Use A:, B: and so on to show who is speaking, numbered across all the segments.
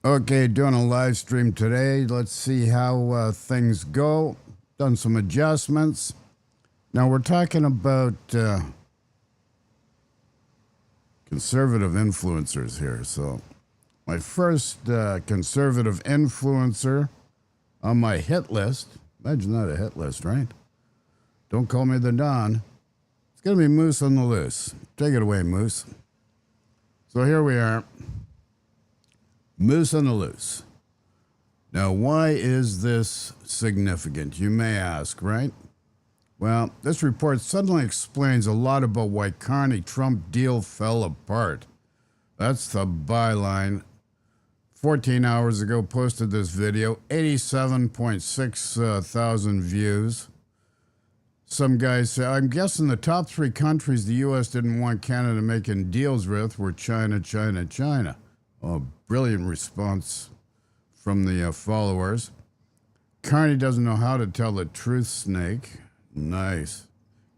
A: Okay, doing a live stream today. Let's see how things go. Done some adjustments. Now we're talking about conservative influencers here. So my first conservative influencer on my hit list. Imagine that, a hit list, right? Don't call me the Don. It's going to be Moose on the Loose. Take it away, Moose. So here we are. Moose on the Loose. Now, why is this significant, you may ask, right? Well, this report suddenly explains a lot about why Carney-Trump deal fell apart. That's the byline. 14 hours ago, posted this video, 87.6 thousand views. Some guys say, I'm guessing the top three countries the U.S. didn't want Canada making deals with were China, China, China. Oh, brilliant response from the followers. Carney doesn't know how to tell the truth, Snake. Nice.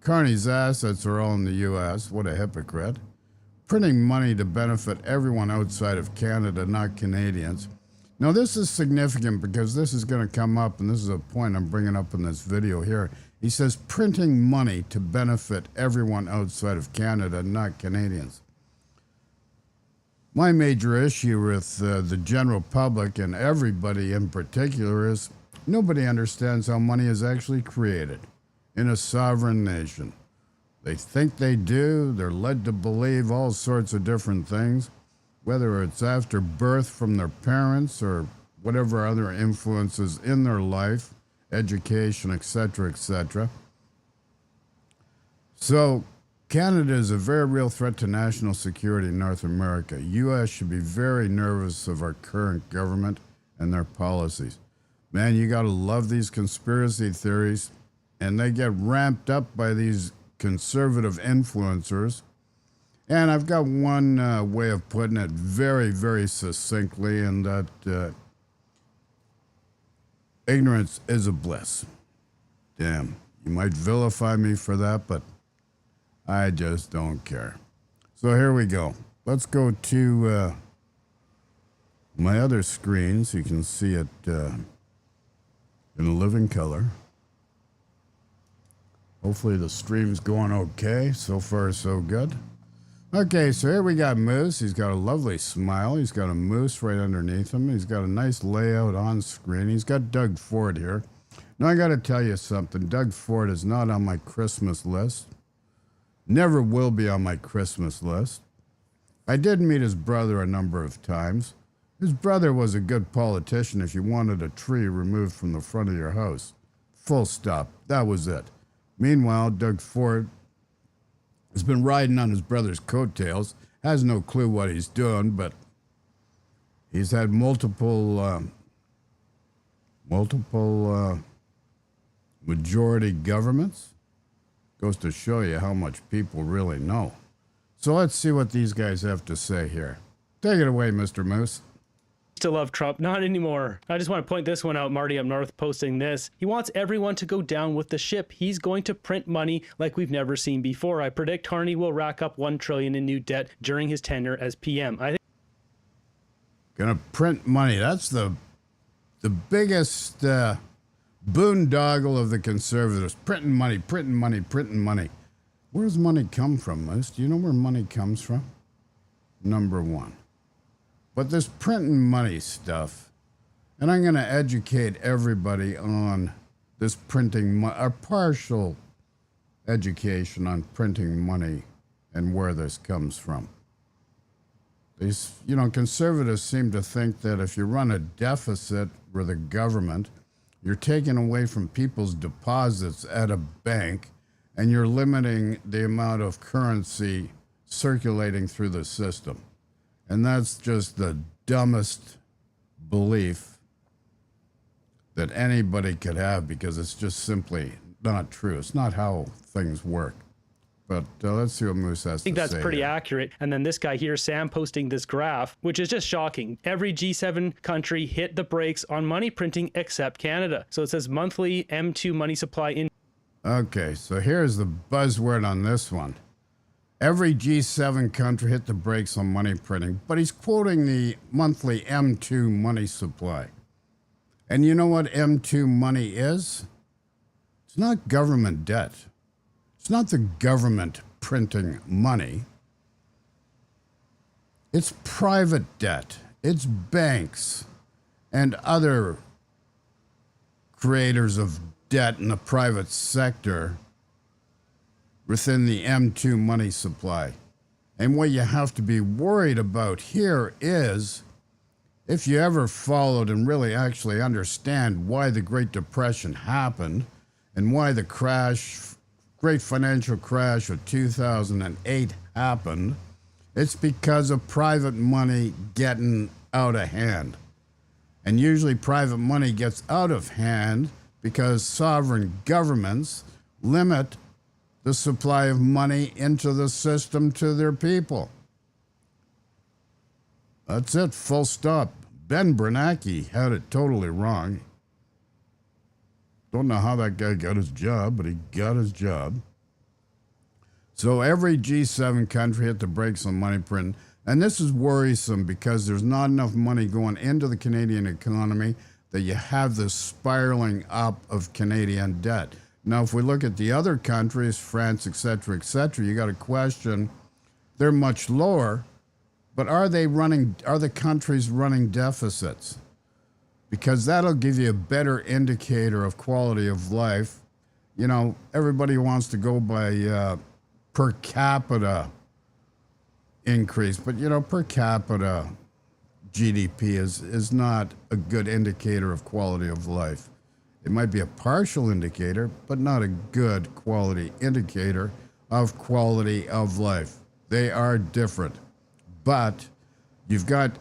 A: Carney's assets are all in the U.S. What a hypocrite. Printing money to benefit everyone outside of Canada, not Canadians. Now, this is significant because this is going to come up, and this is a point I'm bringing up in this video here. He says printing money to benefit everyone outside of Canada, not Canadians. My major issue with the general public and everybody in particular is nobody understands how money is actually created in a sovereign nation. They think they do. They're led to believe all sorts of different things, whether it's after birth from their parents or whatever other influences in their life, education, etc., etc. So Canada is a very real threat to national security in North America. U.S. should be very nervous of our current government and their policies. Man, you got to love these conspiracy theories, and they get ramped up by these conservative influencers. And I've got one way of putting it very, very succinctly, and that ignorance is a bliss. Damn, you might vilify me for that, but I just don't care. So here we go. Let's go to my other screen so you can see it in a living color. Hopefully the stream's going okay. So far, so good. Okay, so here we got Moose. He's got a lovely smile. He's got a moose right underneath him. He's got a nice layout on screen. He's got Doug Ford here. Now, I got to tell you something. Doug Ford is not on my Christmas list. Never will be on my Christmas list. I did meet his brother a number of times. His brother was a good politician if you wanted a tree removed from the front of your house. Full stop. That was it. Meanwhile, Doug Ford has been riding on his brother's coattails, has no clue what he's doing, but he's had multiple majority governments. Goes to show you how much people really know. So let's see what these guys have to say here. Take it away, Mr. Moose.
B: To love Trump, not anymore. I just want to point this one out. Marty up north posting this. He wants everyone to go down with the ship. He's going to print money like we've never seen before. I predict Carney will rack up $1 trillion in new debt during his tenure as PM. I think
A: gonna print money. That's the biggest boondoggle of the conservatives. Printing money, printing money, printing money. Where does money come from, Moose? Do you know where money comes from? Number one. But this printing money stuff, and I'm going to educate everybody on this printing money, a partial education on printing money and where this comes from. These, conservatives seem to think that if you run a deficit with the government, you're taking away from people's deposits at a bank, and you're limiting the amount of currency circulating through the system. And that's just the dumbest belief that anybody could have, because it's just simply not true. It's not how things work. But let's see what Moose has to say.
B: I think that's pretty accurate. And then this guy here, Sam, posting this graph, which is just shocking. Every G7 country hit the brakes on money printing except Canada. So it says monthly M2 money supply in.
A: Okay, so here's the buzzword on this one. Every G7 country hit the brakes on money printing, but he's quoting the monthly M2 money supply. And you know what M2 money is? It's not government debt. It's not the government printing money. It's private debt. It's banks and other creators of debt in the private sector within the M2 money supply. And what you have to be worried about here is, if you ever followed and really actually understand why the Great Depression happened and why the great financial crash of 2008 happened, it's because of private money getting out of hand. And usually private money gets out of hand because sovereign governments limit the supply of money into the system to their people. That's it, full stop. Ben Bernanke had it totally wrong. Don't know how that guy got his job, but he got his job. So every G7 country hit the brakes on money printing. And this is worrisome because there's not enough money going into the Canadian economy that you have this spiraling up of Canadian debt. Now, if we look at the other countries, France, et cetera, you got to question, they're much lower, but are the countries running deficits? Because that'll give you a better indicator of quality of life. You know, everybody wants to go by per capita increase, but you know, per capita GDP is not a good indicator of quality of life. It might be a partial indicator, but not a good quality indicator of quality of life. They are different. But you've got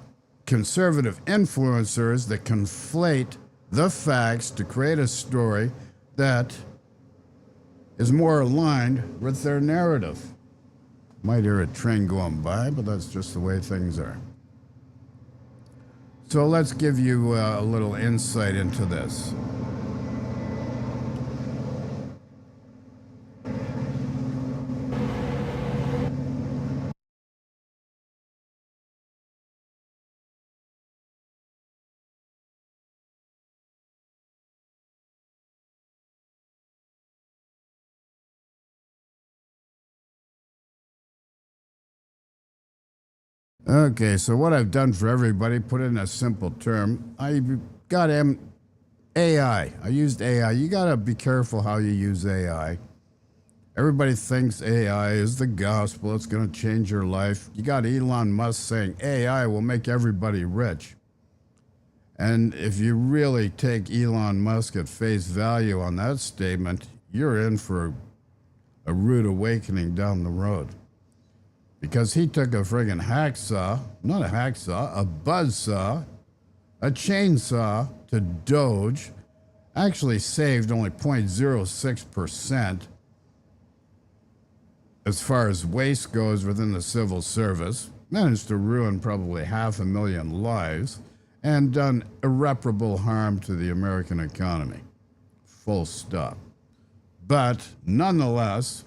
A: conservative influencers that conflate the facts to create a story that is more aligned with their narrative. Might hear a train going by, but that's just the way things are. So let's give you a little insight into this. Okay, so what I've done for everybody, put it in a simple term, I got AI. I used AI. You got to be careful how you use AI. Everybody thinks AI is the gospel. It's going to change your life. You got Elon Musk saying AI will make everybody rich. And if you really take Elon Musk at face value on that statement, you're in for a rude awakening down the road. Because he took a friggin' hacksaw, not a hacksaw, a buzzsaw, a chainsaw to Doge, actually saved only 0.06% as far as waste goes within the civil service, managed to ruin probably 500,000 lives, and done irreparable harm to the American economy. Full stop. But nonetheless,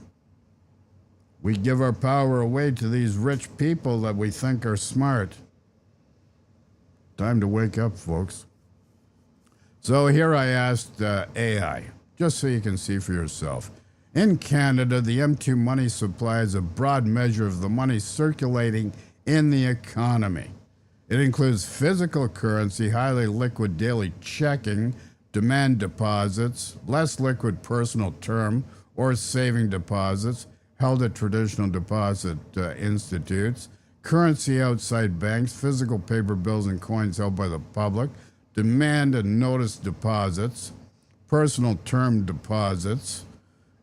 A: we give our power away to these rich people that we think are smart. Time to wake up, folks. So here I asked AI, just so you can see for yourself. In Canada, the M2 money supply is a broad measure of the money circulating in the economy. It includes physical currency, highly liquid daily checking, demand deposits, less liquid personal term or saving deposits, held at traditional deposit institutes, currency outside banks, physical paper bills and coins held by the public, demand and notice deposits, personal term deposits,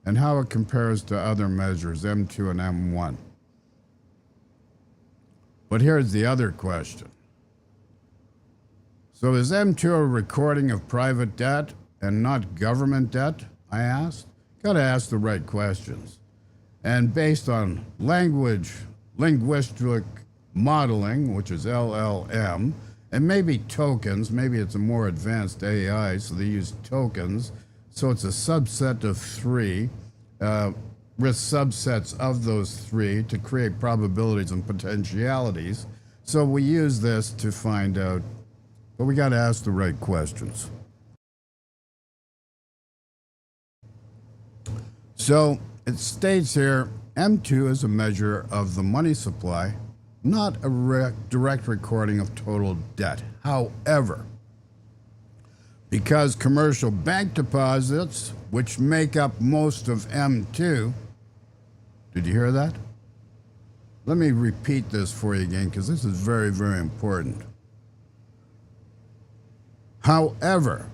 A: and how it compares to other measures, M2 and M1. But here's the other question. So is M2 a recording of private debt and not government debt, I asked? Got to ask the right questions. And based on linguistic modeling, which is LLM, and maybe tokens, maybe it's a more advanced AI, so they use tokens, so it's a subset of three. with subsets of those three to create probabilities and potentialities. So we use this to find out, but we got to ask the right questions. So it states here, M2 is a measure of the money supply, not a direct recording of total debt. However, because commercial bank deposits, which make up most of M2, did you hear that? Let me repeat this for you again, because this is very, very important. However,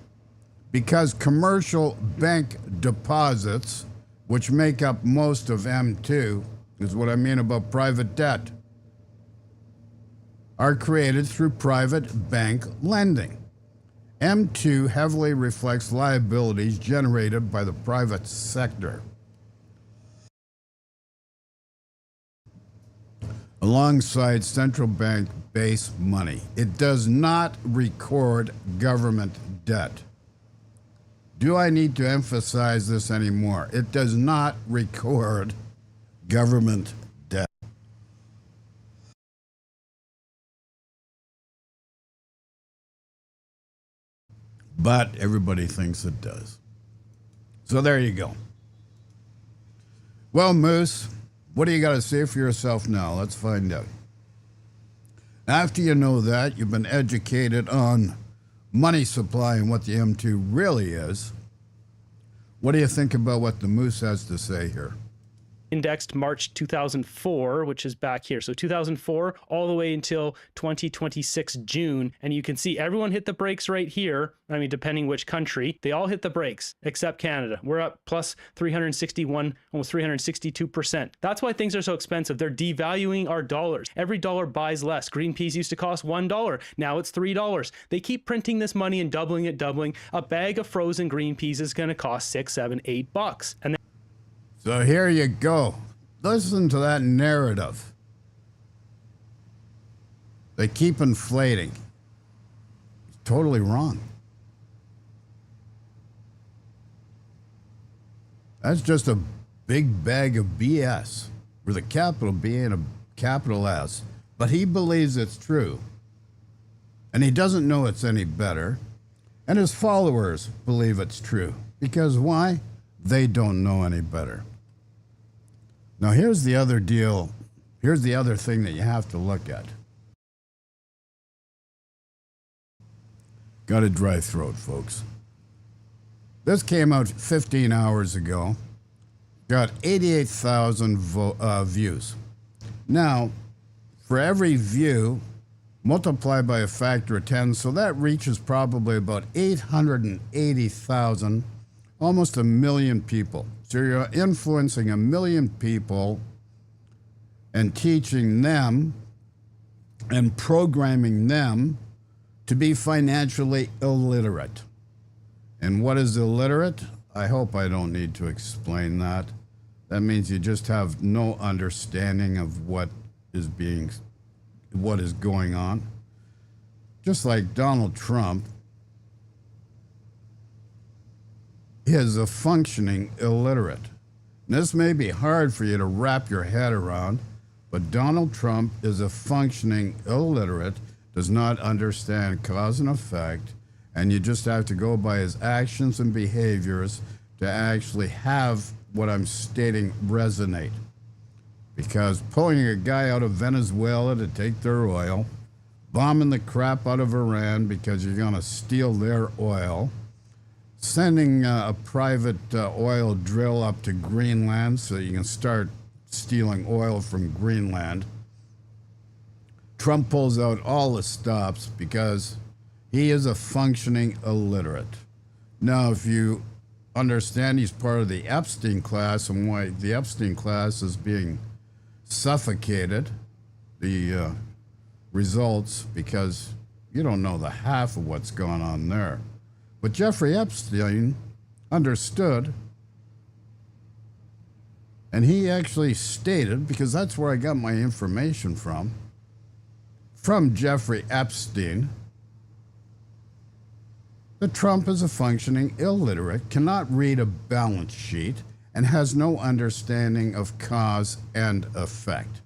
A: because commercial bank deposits, which make up most of M2, is what I mean about private debt, are created through private bank lending. M2 heavily reflects liabilities generated by the private sector, alongside central bank base money. It does not record government debt. Do I need to emphasize this anymore? It does not record government debt. But everybody thinks it does. So there you go. Well, Moose, what do you got to say for yourself now? Let's find out. After you know that, you've been educated on money supply and what the M2 really is. What do you think about what the Moose has to say here?
B: Indexed March 2004, which is back here. So 2004 all the way until 2026 June. And you can see everyone hit the brakes right here. I mean, depending which country, they all hit the brakes except Canada. We're up plus 361, almost 362%. That's why things are so expensive. They're devaluing our dollars. Every dollar buys less. Green peas used to cost $1. Now it's $3. They keep printing this money and doubling it, doubling. A bag of frozen green peas is going to cost $6, $7, $8. And
A: so here you go. Listen to that narrative. They keep inflating. It's totally wrong. That's just a big bag of BS with a capital B and a capital S. But he believes it's true. And he doesn't know it's any better. And his followers believe it's true. Because why? They don't know any better. Now, here's the other deal. Here's the other thing that you have to look at. Got a dry throat, folks. This came out 15 hours ago. Got 88,000 views. Now, for every view, multiply by a factor of 10, so that reaches probably about 880,000, almost 1 million people. So you're influencing 1 million people and teaching them and programming them to be financially illiterate. And what is illiterate? I hope I don't need to explain that. That means you just have no understanding of what is going on. Just like Donald Trump is a functioning illiterate. This may be hard for you to wrap your head around, but Donald Trump is a functioning illiterate, does not understand cause and effect, and you just have to go by his actions and behaviors to actually have what I'm stating resonate. Because pulling a guy out of Venezuela to take their oil, bombing the crap out of Iran because you're going to steal their oil, sending a private oil drill up to Greenland so you can start stealing oil from Greenland. Trump pulls out all the stops because he is a functioning illiterate. Now, if you understand he's part of the Epstein class and why the Epstein class is being suffocated, the results, because you don't know the half of what's going on there. But Jeffrey Epstein understood, and he actually stated, because that's where I got my information from Jeffrey Epstein, that Trump is a functioning illiterate, cannot read a balance sheet, and has no understanding of cause and effect.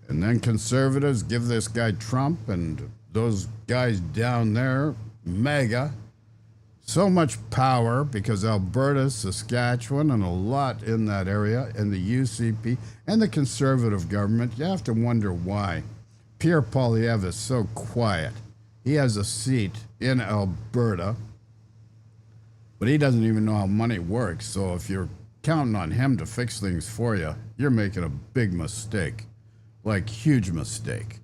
A: And then conservatives give this guy Trump and those guys down there, MAGA, so much power because Alberta, Saskatchewan, and a lot in that area, and the UCP, and the conservative government, you have to wonder why. Pierre Poilievre is so quiet. He has a seat in Alberta, but he doesn't even know how money works. So if you're counting on him to fix things for you, you're making a big mistake, like huge mistake.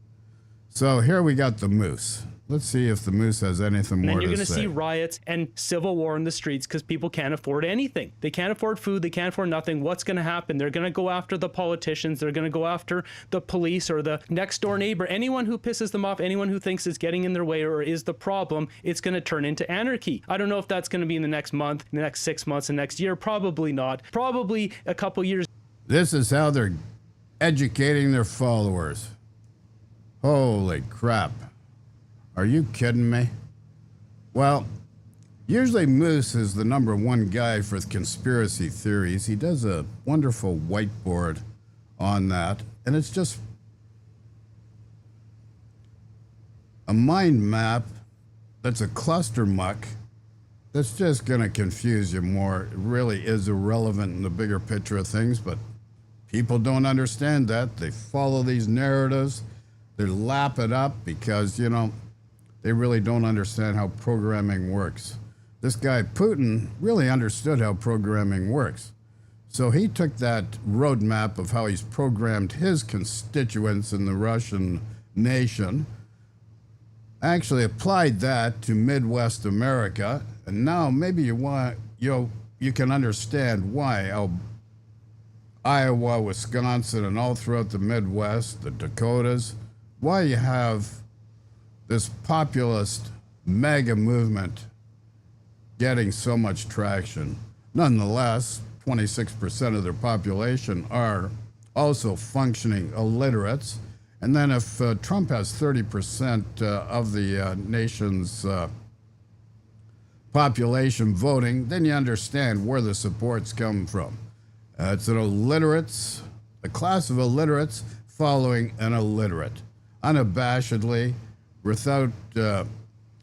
A: So here we got the Moose. Let's see if the Moose has anything more to say.
B: And you're going to see riots and civil war in the streets because people can't afford anything. They can't afford food. They can't afford nothing. What's going to happen? They're going to go after the politicians. They're going to go after the police or the next door neighbor. Anyone who pisses them off, anyone who thinks is getting in their way or is the problem, it's going to turn into anarchy. I don't know if that's going to be in the next month, the next 6 months, and next year. Probably not. Probably a couple years.
A: This is how they're educating their followers. Holy crap. Are you kidding me? Well, usually Moose is the #1 guy for conspiracy theories. He does a wonderful whiteboard on that, and it's just a mind map that's a cluster muck that's just going to confuse you more. It really is irrelevant in the bigger picture of things, but people don't understand that. They follow these narratives. They lap it up because, they really don't understand how programming works. This guy, Putin, really understood how programming works. So he took that roadmap of how he's programmed his constituents in the Russian nation, actually applied that to Midwest America, and now maybe you can understand why Iowa, Wisconsin, and all throughout the Midwest, the Dakotas, why you have this populist MAGA movement getting so much traction. Nonetheless, 26% of their population are also functioning illiterates. And then if Trump has 30% of the nation's population voting, then you understand where the supports come from. It's a class of illiterates following an illiterate, unabashedly, without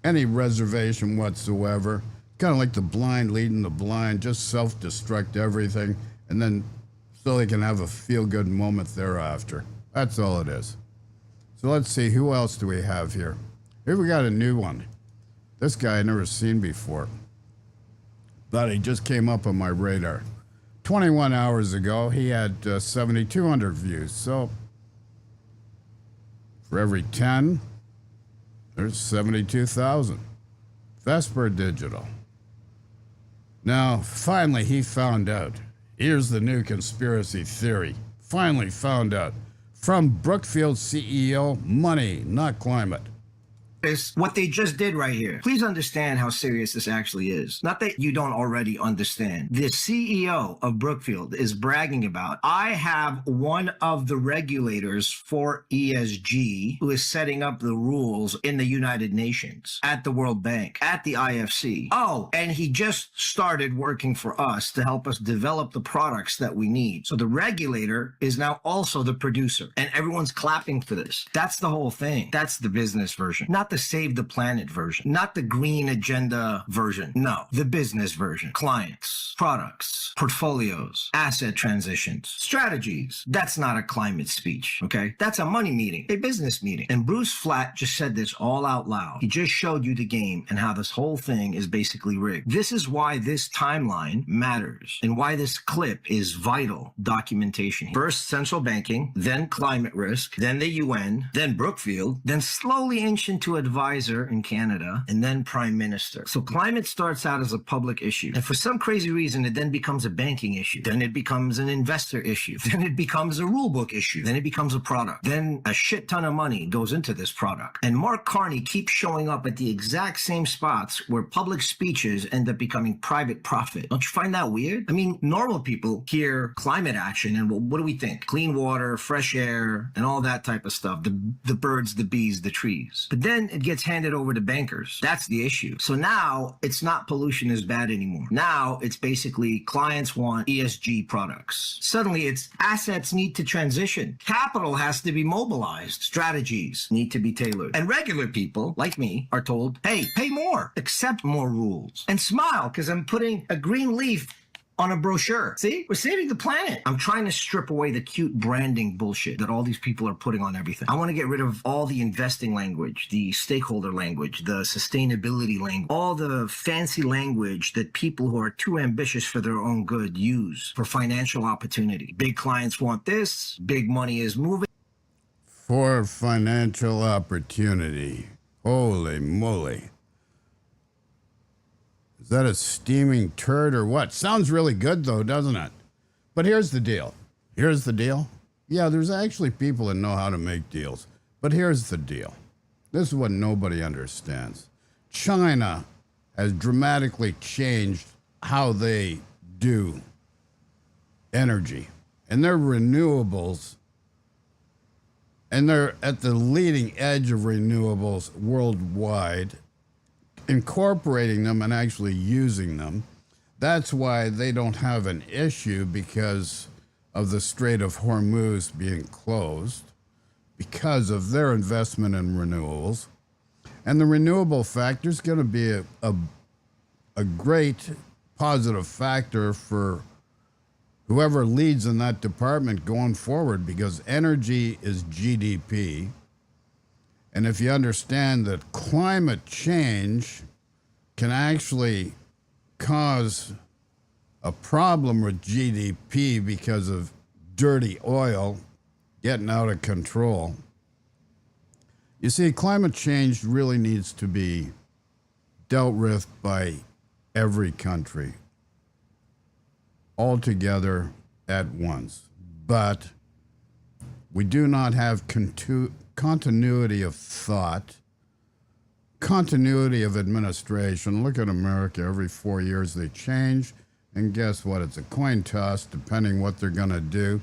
A: any reservation whatsoever. Kind of like the blind leading the blind, just self-destruct everything, and then so they can have a feel-good moment thereafter. That's all it is. So let's see, who else do we have here? Here we got a new one. This guy I never seen before, but he just came up on my radar. 21 hours ago, he had 7,200 views. So for every 10, there's 72,000. Vesper Digital. Now, finally, he found out. Here's the new conspiracy theory. Finally found out. From Brookfield CEO, money, not climate.
C: Is what they just did right here. Please understand how serious this actually is. Not that you don't already understand. The CEO of Brookfield is bragging about, I have one of the regulators for ESG who is setting up the rules in the United Nations, at the World Bank, at the IFC. Oh, and he just started working for us to help us develop the products that we need. So the regulator is now also the producer, and everyone's clapping for this. That's the whole thing. That's the business version. Not the save the planet version, not the green agenda version. No, the business version. Clients, products, portfolios, asset transitions, strategies. That's not a climate speech, okay? That's a money meeting, a business meeting. And Bruce Flatt just said this all out loud. He just showed you the game and how this whole thing is basically rigged. This is why this timeline matters and why this clip is vital documentation. First, central banking, then climate risk, then the UN, then Brookfield, then slowly inch into advisor in Canada, and then prime minister. So climate starts out as a public issue. And for some crazy reason, it then becomes a banking issue. Then it becomes an investor issue. Then it becomes a rule book issue. Then it becomes a product. Then a shit ton of money goes into this product. And Mark Carney keeps showing up at the exact same spots where public speeches end up becoming private profit. Don't you find that weird? I mean, normal people hear climate action and what do we think? Clean water, fresh air, and all that type of stuff. The birds, the bees, the trees. But then then it gets handed over to bankers. That's the issue. So now it's not pollution is bad anymore. Now it's basically clients want ESG products. Suddenly it's assets need to transition. Capital has to be mobilized. Strategies need to be tailored. And regular people like me are told, hey, pay more, accept more rules, and smile because I'm putting a green leaf on a brochure. See, we're saving the planet. I'm trying to strip away the cute branding bullshit that all these people are putting on everything. I want to get rid of all the investing language, the stakeholder language, the sustainability language, all the fancy language that people who are too ambitious for their own good use for financial opportunity. Big clients want this, big money is moving.
A: For financial opportunity. Holy moly. Is that a steaming turd or what? Sounds really good, though, doesn't it? But here's the deal. Here's the deal. Yeah, there's actually people that know how to make deals. But here's the deal. This is what nobody understands. China has dramatically changed how they do energy. And their renewables, and they're at the leading edge of renewables worldwide, incorporating them and actually using them. That's why they don't have an issue because of the Strait of Hormuz being closed, because of their investment in renewables. And the renewable factor is going to be a great positive factor for whoever leads in that department going forward, because energy is GDP. And if you understand that climate change can actually cause a problem with GDP because of dirty oil getting out of control. You see, climate change really needs to be dealt with by every country all together at once. But we do not have continuity of thought, continuity of administration. Look at America. Every 4 years they change. And guess what? It's a coin toss depending what they're going to do.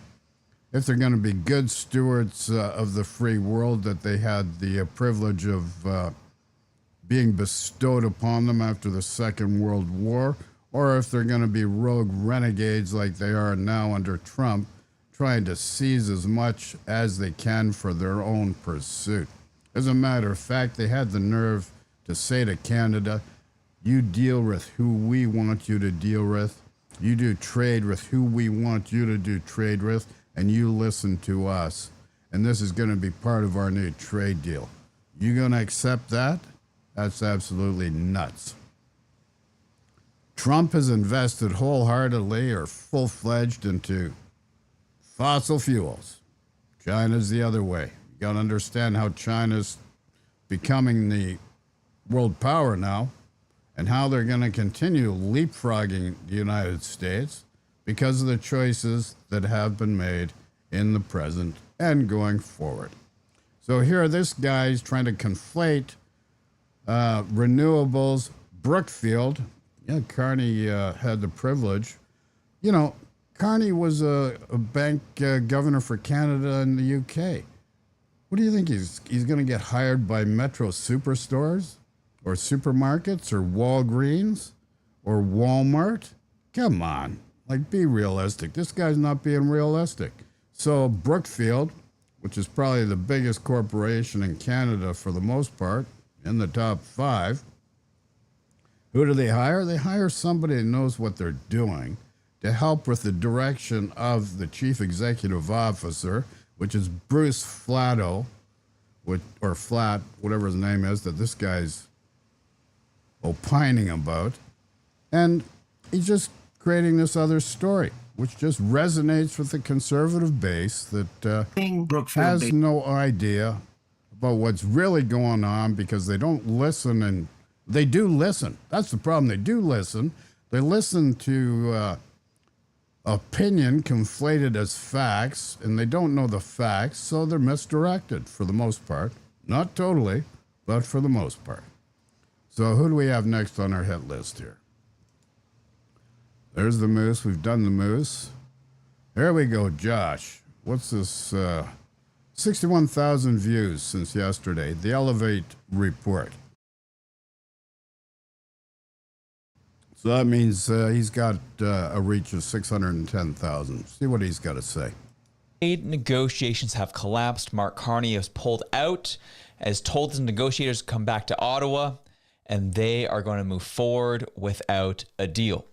A: If they're going to be good stewards of the free world that they had the privilege of being bestowed upon them after the Second World War, or if they're going to be rogue renegades like they are now under Trump, trying to seize as much as they can for their own pursuit. As a matter of fact, they had the nerve to say to Canada, you deal with who we want you to deal with, you do trade with who we want you to do trade with, and you listen to us. And this is going to be part of our new trade deal. You going to accept that? That's absolutely nuts. Trump has invested wholeheartedly or full-fledged into fossil fuels. China's the other way. You got to understand how China's becoming the world power now and how they're going to continue leapfrogging the United States because of the choices that have been made in the present and going forward. So here this guy's trying to conflate renewables, Brookfield. Yeah, Carney had the privilege. You know, Carney was a bank governor for Canada and the UK. What do you think? He's going to get hired by Metro Superstores or supermarkets or Walgreens or Walmart? Come on. Like, be realistic. This guy's not being realistic. So Brookfield, which is probably the biggest corporation in Canada for the most part, in the top 5, who do they hire? They hire somebody that knows what they're doing to help with the direction of the chief executive officer, which is Bruce Flatto, or Flat, whatever his name is, that this guy's opining about. And he's just creating this other story, which just resonates with the conservative base that has no idea about what's really going on, because they don't listen. And they do listen. That's the problem. They do listen. They listen to opinion conflated as facts, and they don't know the facts, so they're misdirected for the most part. Not totally, but for the most part. So who do we have next on our hit list here? There's the moose. We've done the moose. There we go, Josh. What's this 61,000 views since yesterday. The Elevate report. So that means he's got a reach of 610,000. See what he's got to say.
D: Negotiations have collapsed. Mark Carney has pulled out, has told his negotiators to come back to Ottawa, and they are going to move forward without a deal.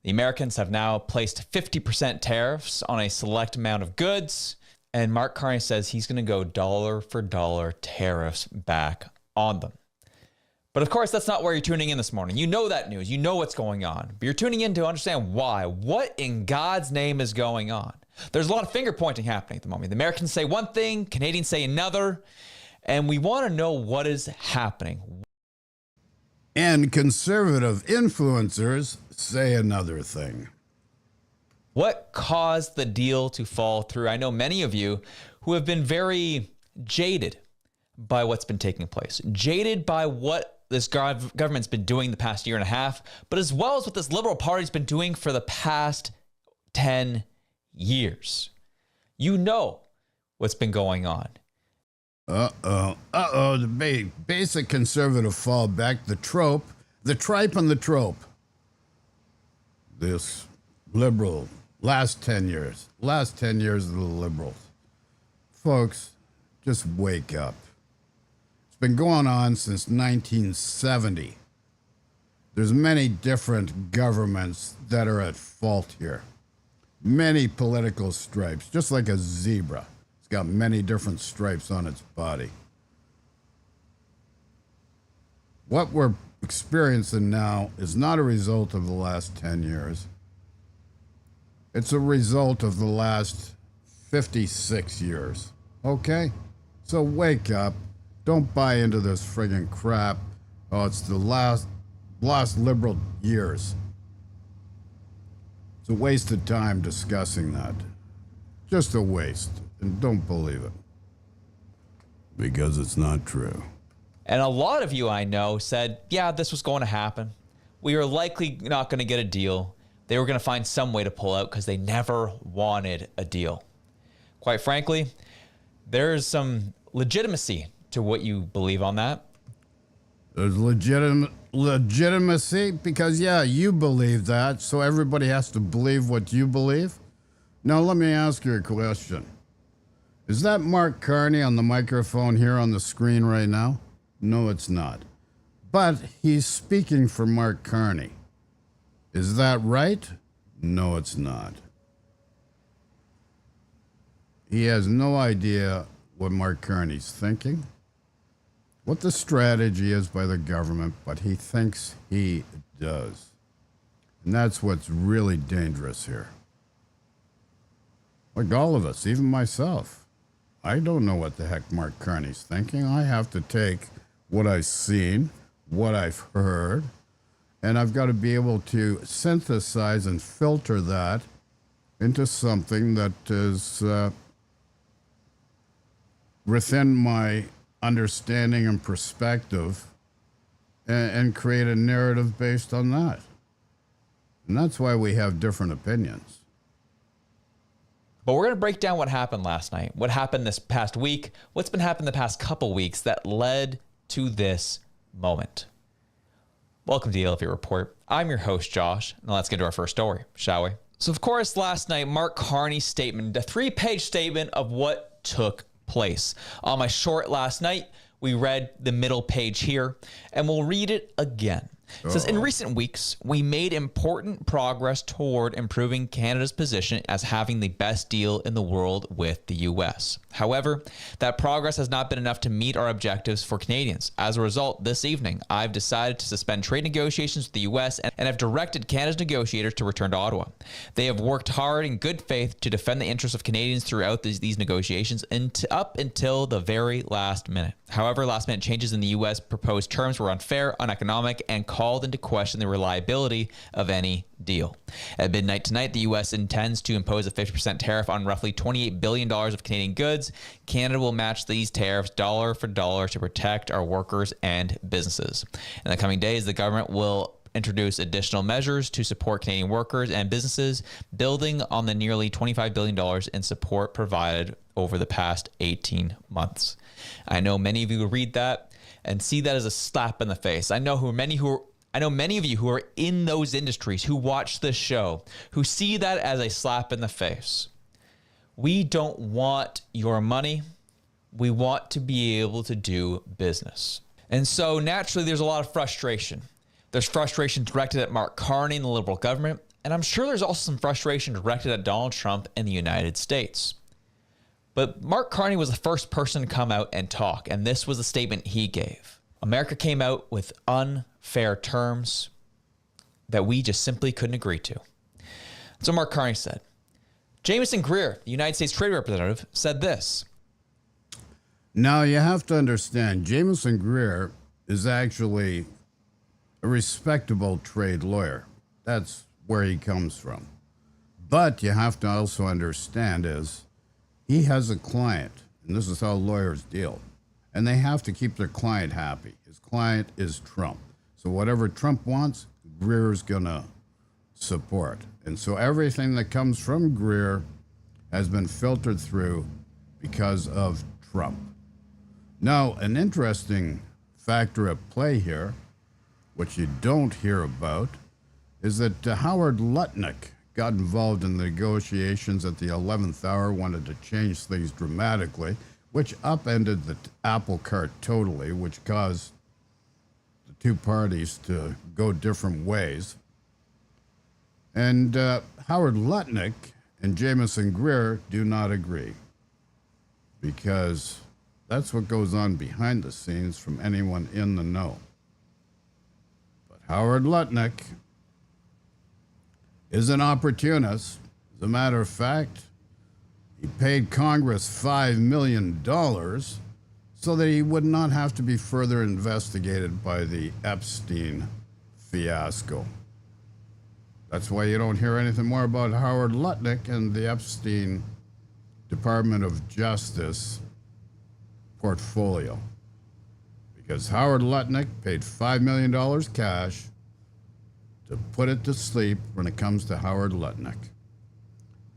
D: The Americans have now placed 50% tariffs on a select amount of goods, and Mark Carney says he's going to go dollar for dollar tariffs back on them. But of course, that's not where you're tuning in this morning. You know that news. You know what's going on. But you're tuning in to understand why. What in God's name is going on? There's a lot of finger pointing happening at the moment. The Americans say one thing, Canadians say another, and we want to know what is happening.
A: And conservative influencers say another thing.
D: What caused the deal to fall through? I know many of you who have been very jaded by what's been taking place, jaded by what this government's been doing the past year and a half, but as well as what this Liberal Party's been doing for the past 10 years. You know what's been going on.
A: The basic conservative fallback, the trope, the tripe and the trope. This Liberal, last 10 years of the Liberals. Folks, just wake up. It's been going on since 1970. There's many different governments that are at fault here. Many political stripes, just like a zebra. It's got many different stripes on its body. What we're experiencing now is not a result of the last 10 years. It's a result of the last 56 years. Okay? So wake up. Don't buy into this friggin' crap. Oh, it's the last Liberal years. It's a waste of time discussing that. Just a waste. And don't believe it. Because it's not true.
D: And a lot of you I know said, yeah, this was going to happen. We were likely not going to get a deal. They were going to find some way to pull out because they never wanted a deal. Quite frankly, there's some legitimacy to what you believe on that.
A: There's legitimacy because, yeah, you believe that, so everybody has to believe what you believe. Now, let me ask you a question. Is that Mark Carney on the microphone here on the screen right now? No, it's not. But he's speaking for Mark Carney. Is that right? No, it's not. He has no idea what Mark Carney's thinking, what the strategy is by the government, but he thinks he does. And that's what's really dangerous here. Like all of us, even myself. I don't know what the heck Mark Carney's thinking. I have to take what I've seen, what I've heard, and I've got to be able to synthesize and filter that into something that is within my understanding and perspective and create a narrative based on that. And that's why we have different opinions.
D: But we're going to break down what happened last night, what happened this past week, what's been happening the past couple weeks that led to this moment. Welcome to the Elevate Report. I'm your host, Josh. Now let's get to our first story, shall we? So, of course, last night, Mark Carney's statement, a 3-page statement of what took place. On my short last night, we read the middle page here, and we'll read it again. It says, in recent weeks, we made important progress toward improving Canada's position as having the best deal in the world with the U.S. However, that progress has not been enough to meet our objectives for Canadians. As a result, this evening, I've decided to suspend trade negotiations with the U.S. and have directed Canada's negotiators to return to Ottawa. They have worked hard in good faith to defend the interests of Canadians throughout these negotiations and up until the very last minute. However, last-minute changes in the U.S. proposed terms were unfair, uneconomic, and called into question the reliability of any deal. At midnight tonight, the U.S. intends to impose a 50% tariff on roughly $28 billion of Canadian goods. Canada will match these tariffs dollar for dollar to protect our workers and businesses. In the coming days, the government will introduce additional measures to support Canadian workers and businesses, building on the nearly $25 billion in support provided over the past 18 months. I know many of you read that and see that as a slap in the face. I know many of you who are in those industries, who watch this show, who see that as a slap in the face. We don't want your money. We want to be able to do business. And so naturally, there's a lot of frustration. There's frustration directed at Mark Carney and the Liberal government, and I'm sure there's also some frustration directed at Donald Trump and the United States. But Mark Carney was the first person to come out and talk, and this was the statement he gave. America came out with unfair terms that we just simply couldn't agree to. So Mark Carney said, Jameson Greer, the United States Trade Representative, said this.
A: Now, you have to understand, Jameson Greer is actually a respectable trade lawyer. That's where he comes from. But you have to also understand is he has a client, and this is how lawyers deal, and they have to keep their client happy. His client is Trump. So whatever Trump wants, Greer's going to support. And so everything that comes from Greer has been filtered through because of Trump. Now, an interesting factor at play here, which you don't hear about, is that Howard Lutnick got involved in the negotiations at the 11th hour, wanted to change things dramatically, which upended the apple cart totally, which caused the two parties to go different ways. And Howard Lutnick and Jameson Greer do not agree, because that's what goes on behind the scenes from anyone in the know. But Howard Lutnick is an opportunist. As a matter of fact, he paid Congress $5 million so that he would not have to be further investigated by the Epstein fiasco. That's why you don't hear anything more about Howard Lutnick and the Epstein Department of Justice portfolio. Because Howard Lutnick paid $5 million cash to put it to sleep when it comes to Howard Lutnick.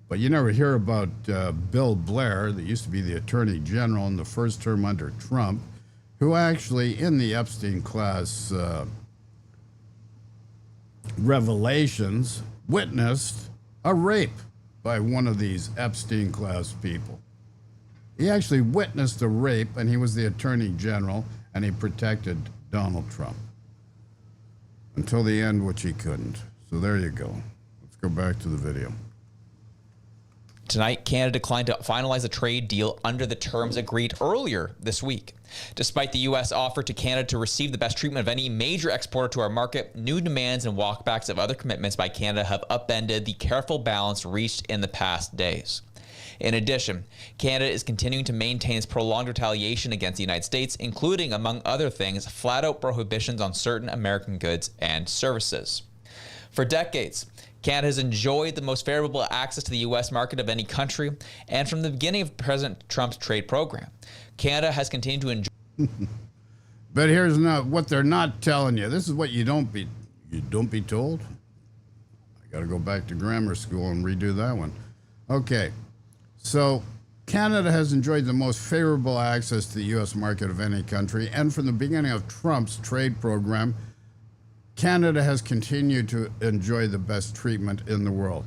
A: But you never hear about Bill Blair, that used to be the Attorney General in the first term under Trump, who actually, in the Epstein class revelations, witnessed a rape by one of these Epstein class people. He actually witnessed a rape, and he was the Attorney General, and he protected Donald Trump until the end, which he couldn't. So there you go. Let's go back to the video.
D: Tonight, Canada declined to finalize a trade deal under the terms agreed earlier this week. Despite the U.S. offer to Canada to receive the best treatment of any major exporter to our market, new demands and walkbacks of other commitments by Canada have upended the careful balance reached in the past days. In addition, Canada is continuing to maintain its prolonged retaliation against the United States, including, among other things, flat-out prohibitions on certain American goods and services. For decades, Canada has enjoyed the most favorable access to the U.S. market of any country, and from the beginning of President Trump's trade program, Canada has continued to enjoy.
A: But here's what they're not telling you. This is what you don't be told. I got to go back to grammar school and redo that one. Okay, so Canada has enjoyed the most favorable access to the U.S. market of any country, and from the beginning of Trump's trade program, Canada has continued to enjoy the best treatment in the world.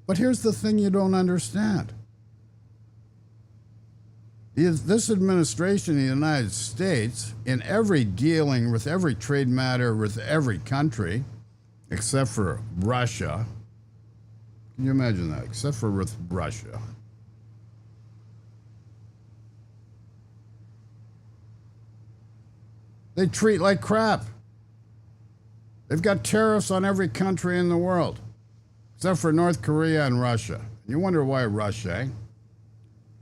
A: But here's the thing you don't understand. This administration in the United States, in every dealing with every trade matter with every country, except for Russia, can you imagine that? Except for with Russia. They treat like crap. They've got tariffs on every country in the world, except for North Korea and Russia. You wonder why Russia, eh?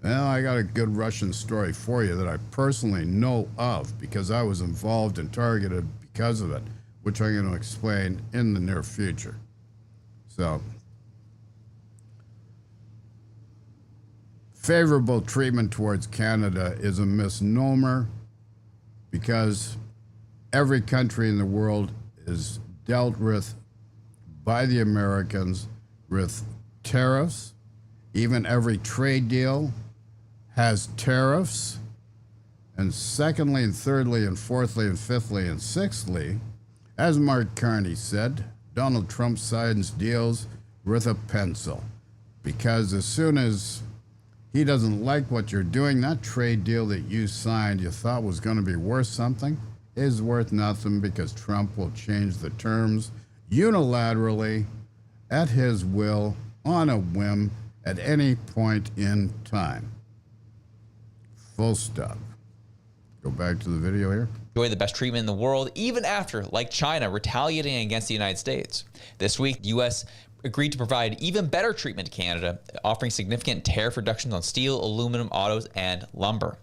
A: Well, I got a good Russian story for you that I personally know of because I was involved and targeted because of it, which I'm going to explain in the near future. So, favorable treatment towards Canada is a misnomer because every country in the world is dealt with by the Americans with tariffs. Even every trade deal has tariffs. And secondly, and thirdly, and fourthly, and fifthly, and sixthly, as Mark Carney said, Donald Trump signs deals with a pencil. Because as soon as he doesn't like what you're doing, that trade deal that you signed, you thought was going to be worth something, is worth nothing, because Trump will change the terms unilaterally at his will on a whim at any point in time. Full stop. Go back to the video here.
D: Enjoy the best treatment in the world, even after, like China, retaliating against the United States. This week, the U.S. agreed to provide even better treatment to Canada, offering significant tariff reductions on steel, aluminum, autos, and lumber.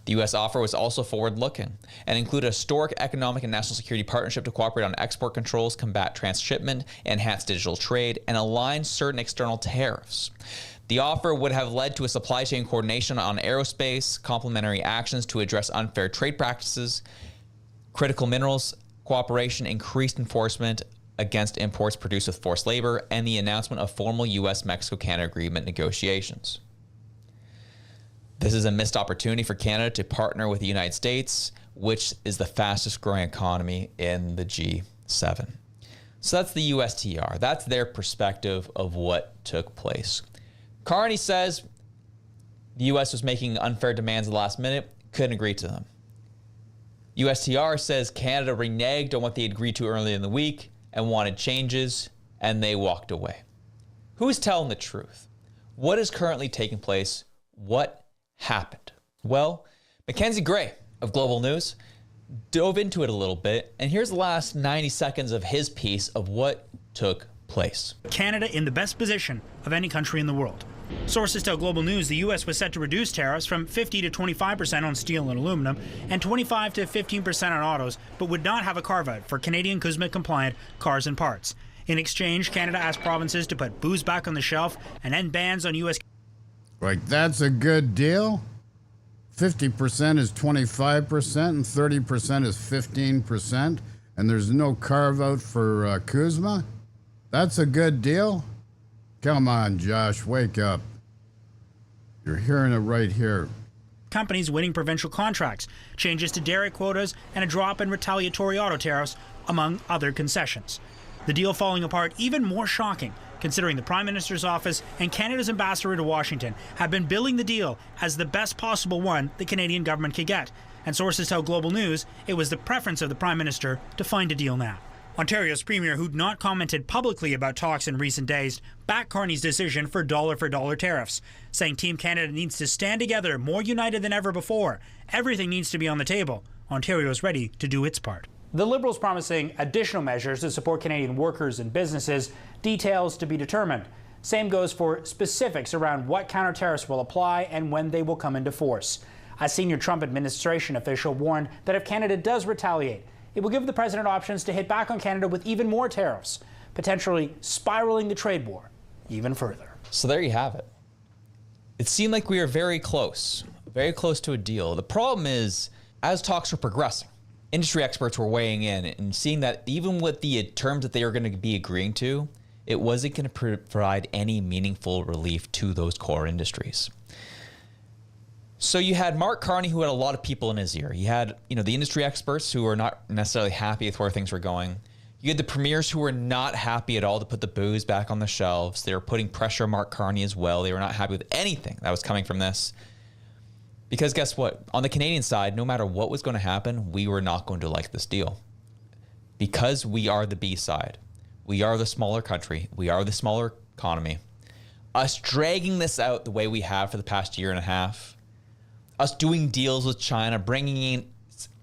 D: The U.S. offer was also forward-looking and included a historic economic and national security partnership to cooperate on export controls, combat transshipment, enhance digital trade, and align certain external tariffs. The offer would have led to a supply chain coordination on aerospace, complementary actions to address unfair trade practices, critical minerals cooperation, increased enforcement against imports produced with forced labor, and the announcement of formal U.S.-Mexico-Canada agreement negotiations. This is a missed opportunity for Canada to partner with the United States, which is the fastest growing economy in the G7. So that's the USTR. That's their perspective of what took place. Carney says the U.S. was making unfair demands at the last minute, couldn't agree to them. USTR says Canada reneged on what they agreed to earlier in the week and wanted changes, and they walked away. Who's telling the truth? What is currently taking place? What happened? Well, Mackenzie Gray of Global News dove into it a little bit, and here's the last 90 seconds of his piece of what took place.
E: Canada in the best position of any country in the world. Sources tell Global News the U.S. was set to reduce tariffs from 50 to 25% on steel and aluminum and 25 to 15% on autos, but would not have a carve-out for Canadian CUSMA-compliant cars and parts. In exchange, Canada asked provinces to put booze back on the shelf and end bans on U.S.
A: Like, that's a good deal? 50% is 25% and 30% is 15%, and there's no carve-out for CUSMA? That's a good deal? Come on, Josh, wake up. You're hearing it right here.
E: companies winning provincial contracts, changes to dairy quotas, and a drop in retaliatory auto tariffs, among other concessions. The deal falling apart even more shocking, considering the Prime Minister's office and Canada's ambassador to Washington have been billing the deal as the best possible one the Canadian government could get. And sources tell Global News it was the preference of the Prime Minister to find a deal now. Ontario's Premier, who'd not commented publicly about talks in recent days, backed Carney's decision for dollar tariffs, saying Team Canada needs to stand together more united than ever before. Everything needs to be on the table. Ontario is ready to do its part. The Liberals promising additional measures to support Canadian workers and businesses, details to be determined. Same goes for specifics around what counter tariffs will apply and when they will come into force. A senior Trump administration official warned that if Canada does retaliate, it will give the president options to hit back on Canada with even more tariffs, potentially spiraling the trade war even further.
D: So there you have it. It seemed like we were very close to a deal. The problem is, as talks were progressing, industry experts were weighing in and seeing that even with the terms that they were going to be agreeing to, it wasn't going to provide any meaningful relief to those core industries. So you had Mark Carney, who had a lot of people in his ear. You had, the industry experts who were not necessarily happy with where things were going. You had the premiers who were not happy at all to put the booze back on the shelves. They were putting pressure on Mark Carney as well. They were not happy with anything that was coming from this. Because guess what? On the Canadian side, no matter what was going to happen, we were not going to like this deal. Because we are the B side. We are the smaller country. We are the smaller economy. Us dragging this out the way we have for the past year and a half, us doing deals with China, bringing in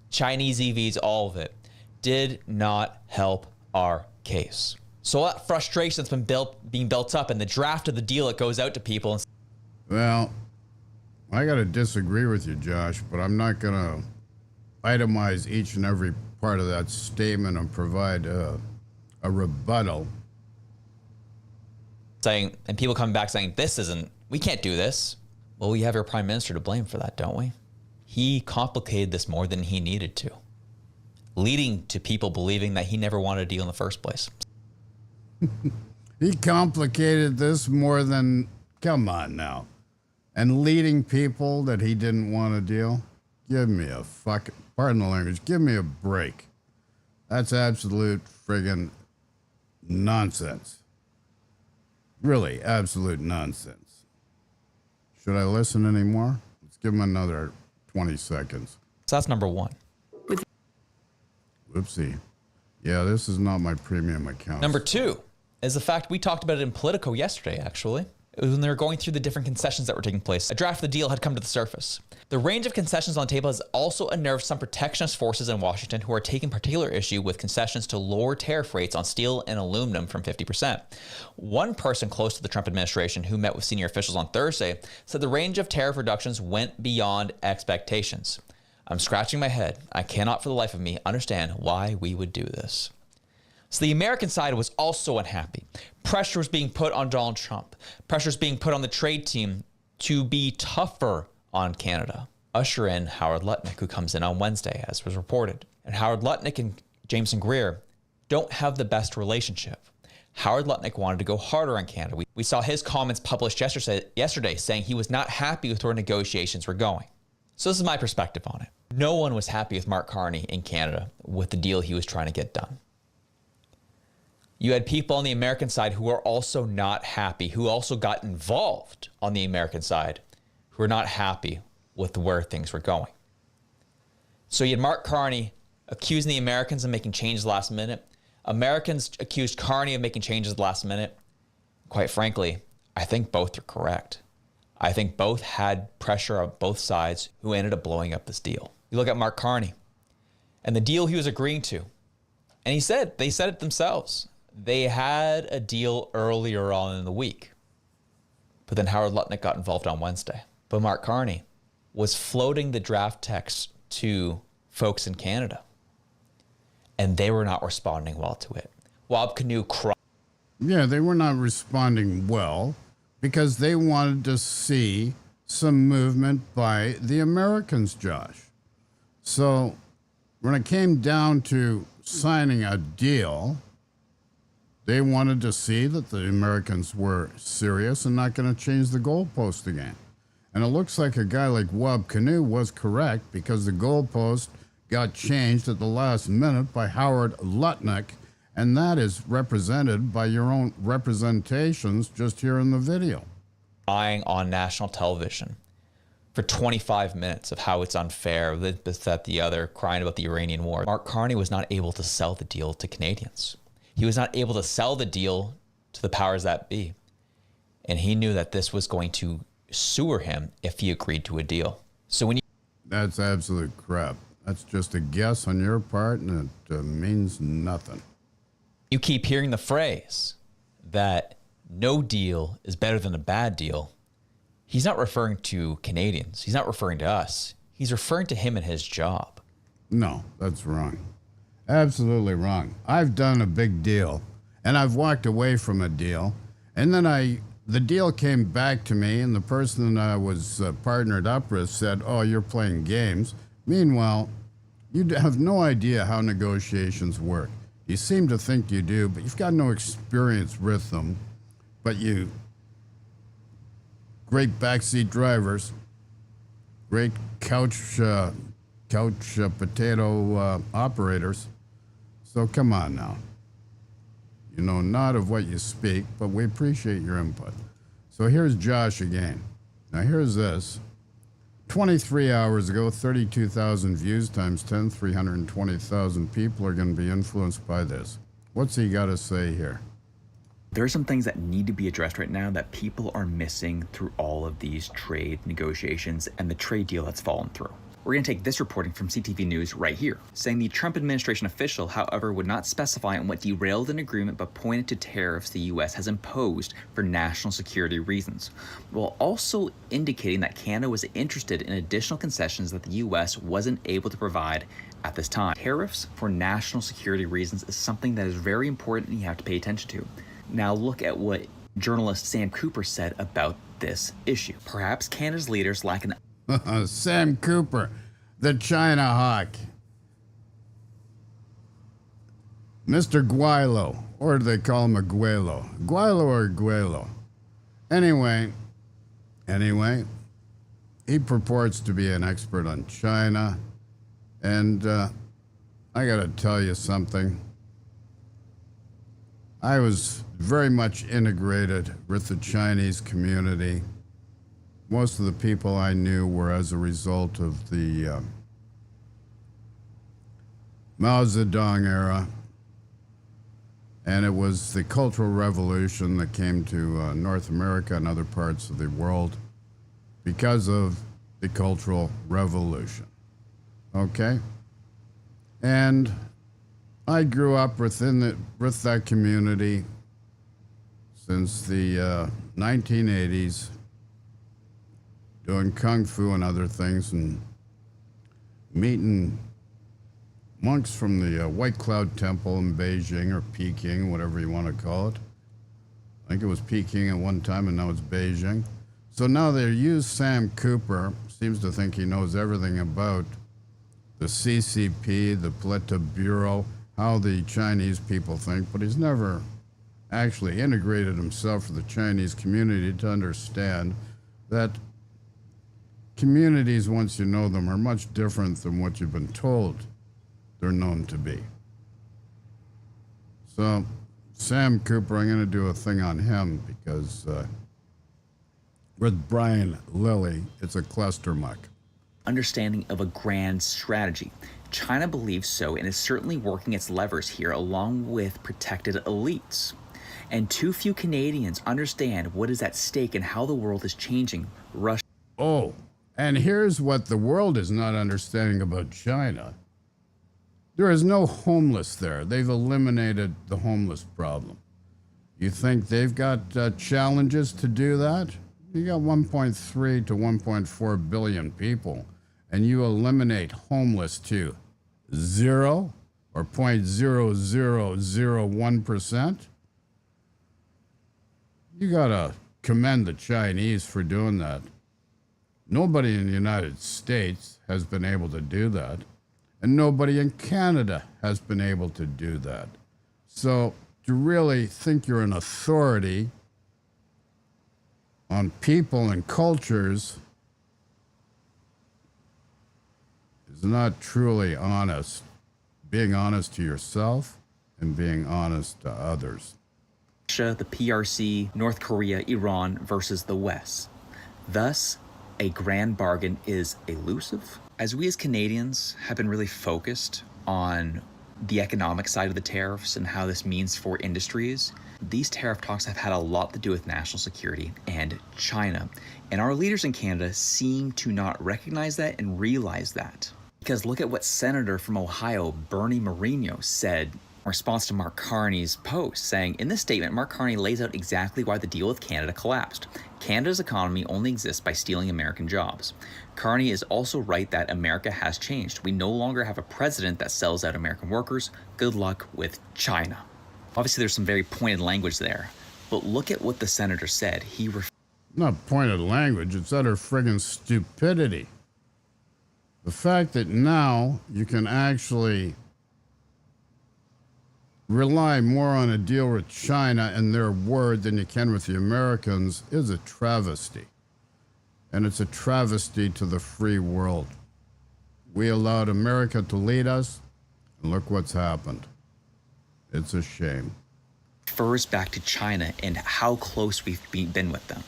D: Chinese EVs, all of it, did not help our case. So that frustration that's been being built up in the draft of the deal, it goes out to people.
A: Well, I got to disagree with you, Josh, but I'm not going to itemize each and every part of that statement and provide a rebuttal.
D: And people coming back saying, we can't do this. Well, we have our Prime Minister to blame for that, don't we? He complicated this more than he needed to. leading to people believing that he never wanted a deal in the first place.
A: He complicated this more than, come on now. And leading people that he didn't want a deal? Give me a fucking, pardon the language, give me a break. That's absolute friggin' nonsense. Really, absolute nonsense. Should I listen anymore? Let's give him another 20 seconds.
D: So that's number one.
A: Whoopsie. Yeah, this is not my premium account.
D: Number two is the fact we talked about it in Politico yesterday, actually. It was when they were going through the different concessions that were taking place. A draft of the deal had come to the surface. The range of concessions on the table has also unnerved some protectionist forces in Washington who are taking particular issue with concessions to lower tariff rates on steel and aluminum from 50%. One person close to the Trump administration who met with senior officials on Thursday said the range of tariff reductions went beyond expectations. I'm scratching my head. I cannot for the life of me understand why we would do this. So the American side was also unhappy. Pressure was being put on Donald Trump. Pressure was being put on the trade team to be tougher on Canada. Usher in Howard Lutnick, who comes in on Wednesday, as was reported. And Howard Lutnick and Jameson Greer don't have the best relationship. Howard Lutnick wanted to go harder on Canada. We saw his comments published yesterday saying he was not happy with where negotiations were going. So this is my perspective on it. No one was happy with Mark Carney in Canada with the deal he was trying to get done. You had people on the American side who are also not happy, who also got involved on the American side, who are not happy with where things were going. So you had Mark Carney accusing the Americans of making changes last minute. Americans accused Carney of making changes last minute. Quite frankly, I think both are correct. I think both had pressure on both sides who ended up blowing up this deal. You look at Mark Carney and the deal he was agreeing to. And they said it themselves. They had a deal earlier on in the week, but then Howard Lutnick got involved on Wednesday. But Mark Carney was floating the draft text to folks in Canada, and they were not responding well to it. Wab Kinew cried.
A: Yeah, they were not responding well because they wanted to see some movement by the Americans, Josh. So when it came down to signing a deal, they wanted to see that the Americans were serious and not going to change the goalpost again. And it looks like a guy like Wab Kinew was correct because the goalpost got changed at the last minute by Howard Lutnick, and that is represented by your own representations just here in the video.
D: Crying on national television for 25 minutes of how it's unfair, this, that, the other, crying about the Iranian war. Mark Carney was not able to sell the deal to Canadians. He was not able to sell the deal to the powers that be. And he knew that this was going to sewer him if he agreed to a deal. So when you...
A: That's absolute crap. That's just a guess on your part, and it means nothing.
D: You keep hearing the phrase that no deal is better than a bad deal. He's not referring to Canadians. He's not referring to us. He's referring to him and his job.
A: No, that's wrong. Absolutely wrong. I've done a big deal, and I've walked away from a deal, and then the deal came back to me, and the person that I was partnered up with said, "Oh, you're playing games." Meanwhile, you have no idea how negotiations work. You seem to think you do, but you've got no experience with them. But you, great backseat drivers, great couch potato operators. So come on now. You know not of what you speak, but we appreciate your input. So here's Josh again. Now here's this. 23 hours ago, 32,000 views times 10, 320,000 people are going to be influenced by this. What's he got to say here?
F: There are some things that need to be addressed right now that people are missing through all of these trade negotiations and the trade deal that's fallen through. We're going to take this reporting from CTV News right here, saying the Trump administration official, however, would not specify on what derailed an agreement but pointed to tariffs the U.S. has imposed for national security reasons, while also indicating that Canada was interested in additional concessions that the U.S. wasn't able to provide at this time. Tariffs for national security reasons is something that is very important and you have to pay attention to. Now look at what journalist Sam Cooper said about this issue. Perhaps Canada's leaders lack an...
A: Sam Cooper, the China hawk. Mr. Guaylo, or do they call him Aguelo? Guaylo or Aguelo? Anyway, he purports to be an expert on China, and I got to tell you something. I was very much integrated with the Chinese community. Most of the people I knew were as a result of the Mao Zedong era, and it was the Cultural Revolution that came to North America and other parts of the world because of the Cultural Revolution. Okay? And I grew up with that community since the 1980s, doing kung fu and other things, and meeting monks from the White Cloud Temple in Beijing, or Peking, whatever you want to call it. I think it was Peking at one time, and now it's Beijing. So now they use Sam Cooper, seems to think he knows everything about the CCP, the Politburo, how the Chinese people think, but he's never actually integrated himself with the Chinese community to understand that communities, once you know them, are much different than what you've been told they're known to be. So, Sam Cooper, I'm going to do a thing on him because with Brian Lilly, it's a cluster muck.
F: Understanding of a grand strategy. China believes so and is certainly working its levers here along with protected elites. And too few Canadians understand what is at stake and how the world is changing. Russia.
A: Oh, and here's what the world is not understanding about China. There is no homeless there. They've eliminated the homeless problem. You think they've got challenges to do that? You got 1.3 to 1.4 billion people, and you eliminate homeless to 0 or 0.0001%? You gotta commend the Chinese for doing that. Nobody in the United States has been able to do that. And nobody in Canada has been able to do that. So to really think you're an authority on people and cultures is not truly honest. Being honest to yourself and being honest to others.
F: Russia, the PRC, North Korea, Iran versus the West. Thus, a grand bargain is elusive. As we as Canadians have been really focused on the economic side of the tariffs and how this means for industries, these tariff talks have had a lot to do with national security and China. And our leaders in Canada seem to not recognize that and realize that. Because look at what Senator from Ohio, Bernie Moreno, said in response to Mark Carney's post, saying, in this statement, Mark Carney lays out exactly why the deal with Canada collapsed. Canada's economy only exists by stealing American jobs. Carney is also right that America has changed. We no longer have a president that sells out American workers. Good luck with China. Obviously, there's some very pointed language there, but look at what the senator said.
A: Not pointed language, it's utter friggin' stupidity. The fact that now you can actually rely more on a deal with China and their word than you can with the Americans is a travesty. And it's a travesty to the free world. We allowed America to lead us, and look what's happened. It's a shame.
F: Refers back to China and how close we've been with them.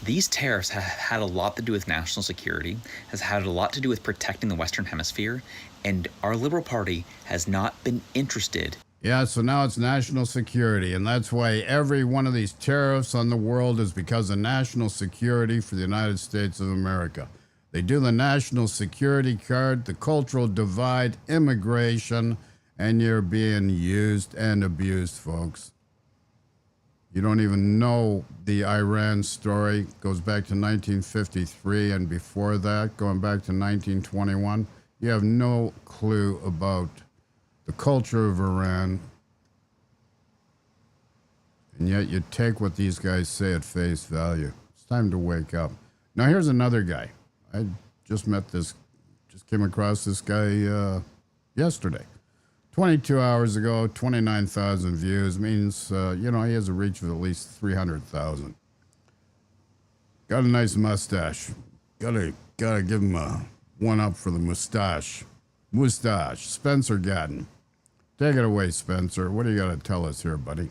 F: These tariffs have had a lot to do with national security, has had a lot to do with protecting the Western Hemisphere, and our Liberal Party has not been interested.
A: Yeah, so now it's national security, and that's why every one of these tariffs on the world is because of national security for the United States of America. They do the national security card, the cultural divide, immigration, and you're being used and abused, folks. You don't even know the Iran story. It goes back to 1953, and before that, going back to 1921. You have no clue about the culture of Iran, and yet you take what these guys say at face value. It's time to wake up. Now here's another guy. I just came across this guy yesterday. 22 hours ago, 29,000 views means, he has a reach of at least 300,000. Got a nice mustache. Gotta give him a one up for the mustache. Mustache. Spencer Gatton. Take it away, Spencer. What do you got to tell us here, buddy?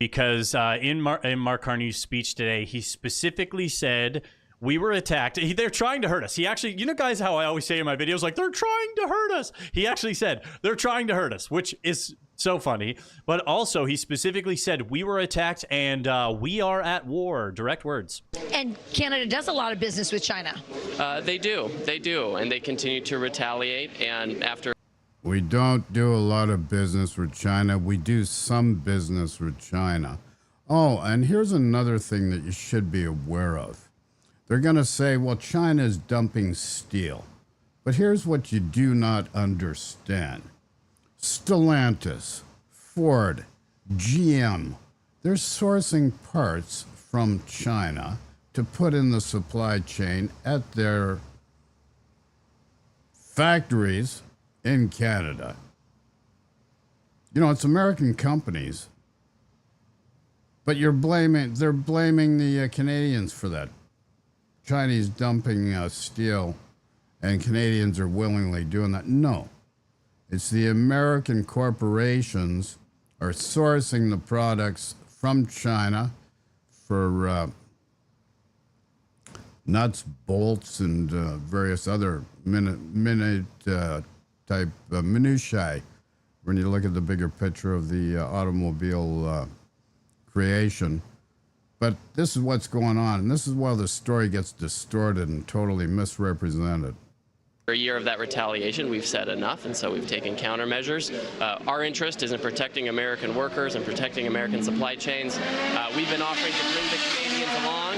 G: Because in Mark Carney's speech today, he specifically said we were attacked. They're trying to hurt us. He actually, guys, how I always say in my videos, like, they're trying to hurt us. He actually said they're trying to hurt us, which is so funny. But also, he specifically said we were attacked and we are at war. Direct words.
H: And Canada does a lot of business with China.
I: They do, and they continue to retaliate. And after.
A: We don't do a lot of business with China. We do some business with China. Oh, and here's another thing that you should be aware of. They're going to say, well, China is dumping steel. But here's what you do not understand. Stellantis, Ford, GM, they're sourcing parts from China to put in the supply chain at their factories in Canada. It's American companies, but they're blaming the Canadians for that. Chinese dumping steel, and Canadians are willingly doing that. No, it's the American corporations are sourcing the products from China for nuts, bolts, and various other type minutiae when you look at the bigger picture of the automobile creation. But this is what's going on, and this is why the story gets distorted and totally misrepresented.
I: For a year of that retaliation, we've said enough, and so we've taken countermeasures. Our interest is in protecting American workers and protecting American supply chains. We've been offering to bring the Canadians along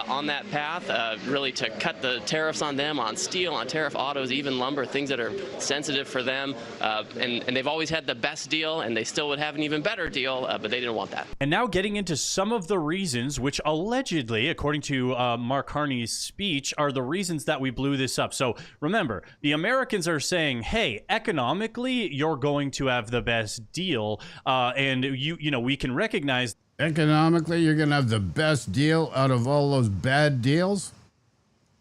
I: on that path, really to cut the tariffs on them, on steel, on tariff autos, even lumber, things that are sensitive for them. And they've always had the best deal, and they still would have an even better deal, but they didn't want that.
G: And now getting into some of the reasons, which allegedly, according to Mark Carney's speech, are the reasons that we blew this up. So remember, the Americans are saying, hey, economically, you're going to have the best deal. And we can recognize.
A: Economically, you're going to have the best deal out of all those bad deals?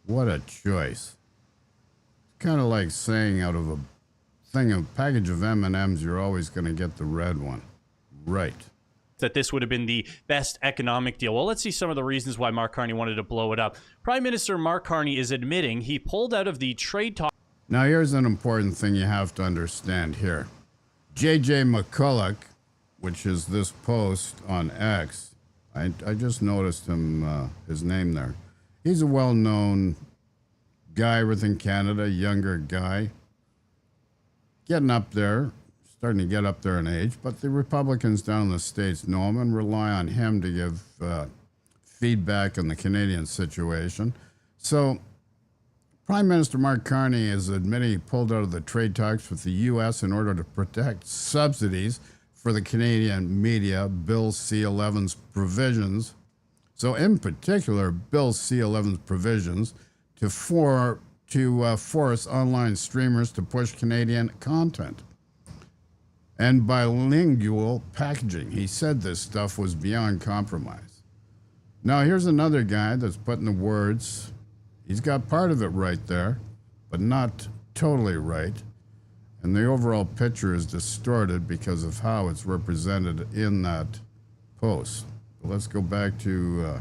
A: What a choice. It's kind of like saying out of a package of M&Ms, you're always going to get the red one. Right.
G: That this would have been the best economic deal. Well, let's see some of the reasons why Mark Carney wanted to blow it up. Prime Minister Mark Carney is admitting he pulled out of the trade talk.
A: Now, here's an important thing you have to understand here. J.J. McCulloch, which is this post on X, I just noticed his name there. He's a well-known guy within Canada, younger guy, getting up there, starting to get up there in age, but the Republicans down in the States know him and rely on him to give feedback on the Canadian situation. So Prime Minister Mark Carney is admitting he pulled out of the trade talks with the U.S. in order to protect subsidies for the Canadian media, Bill C-11's provisions. So in particular, Bill C-11's provisions to force online streamers to push Canadian content. And bilingual packaging. He said this stuff was beyond compromise. Now, here's another guy that's putting the words. He's got part of it right there, but not totally right. And the overall picture is distorted because of how it's represented in that post. But let's go back to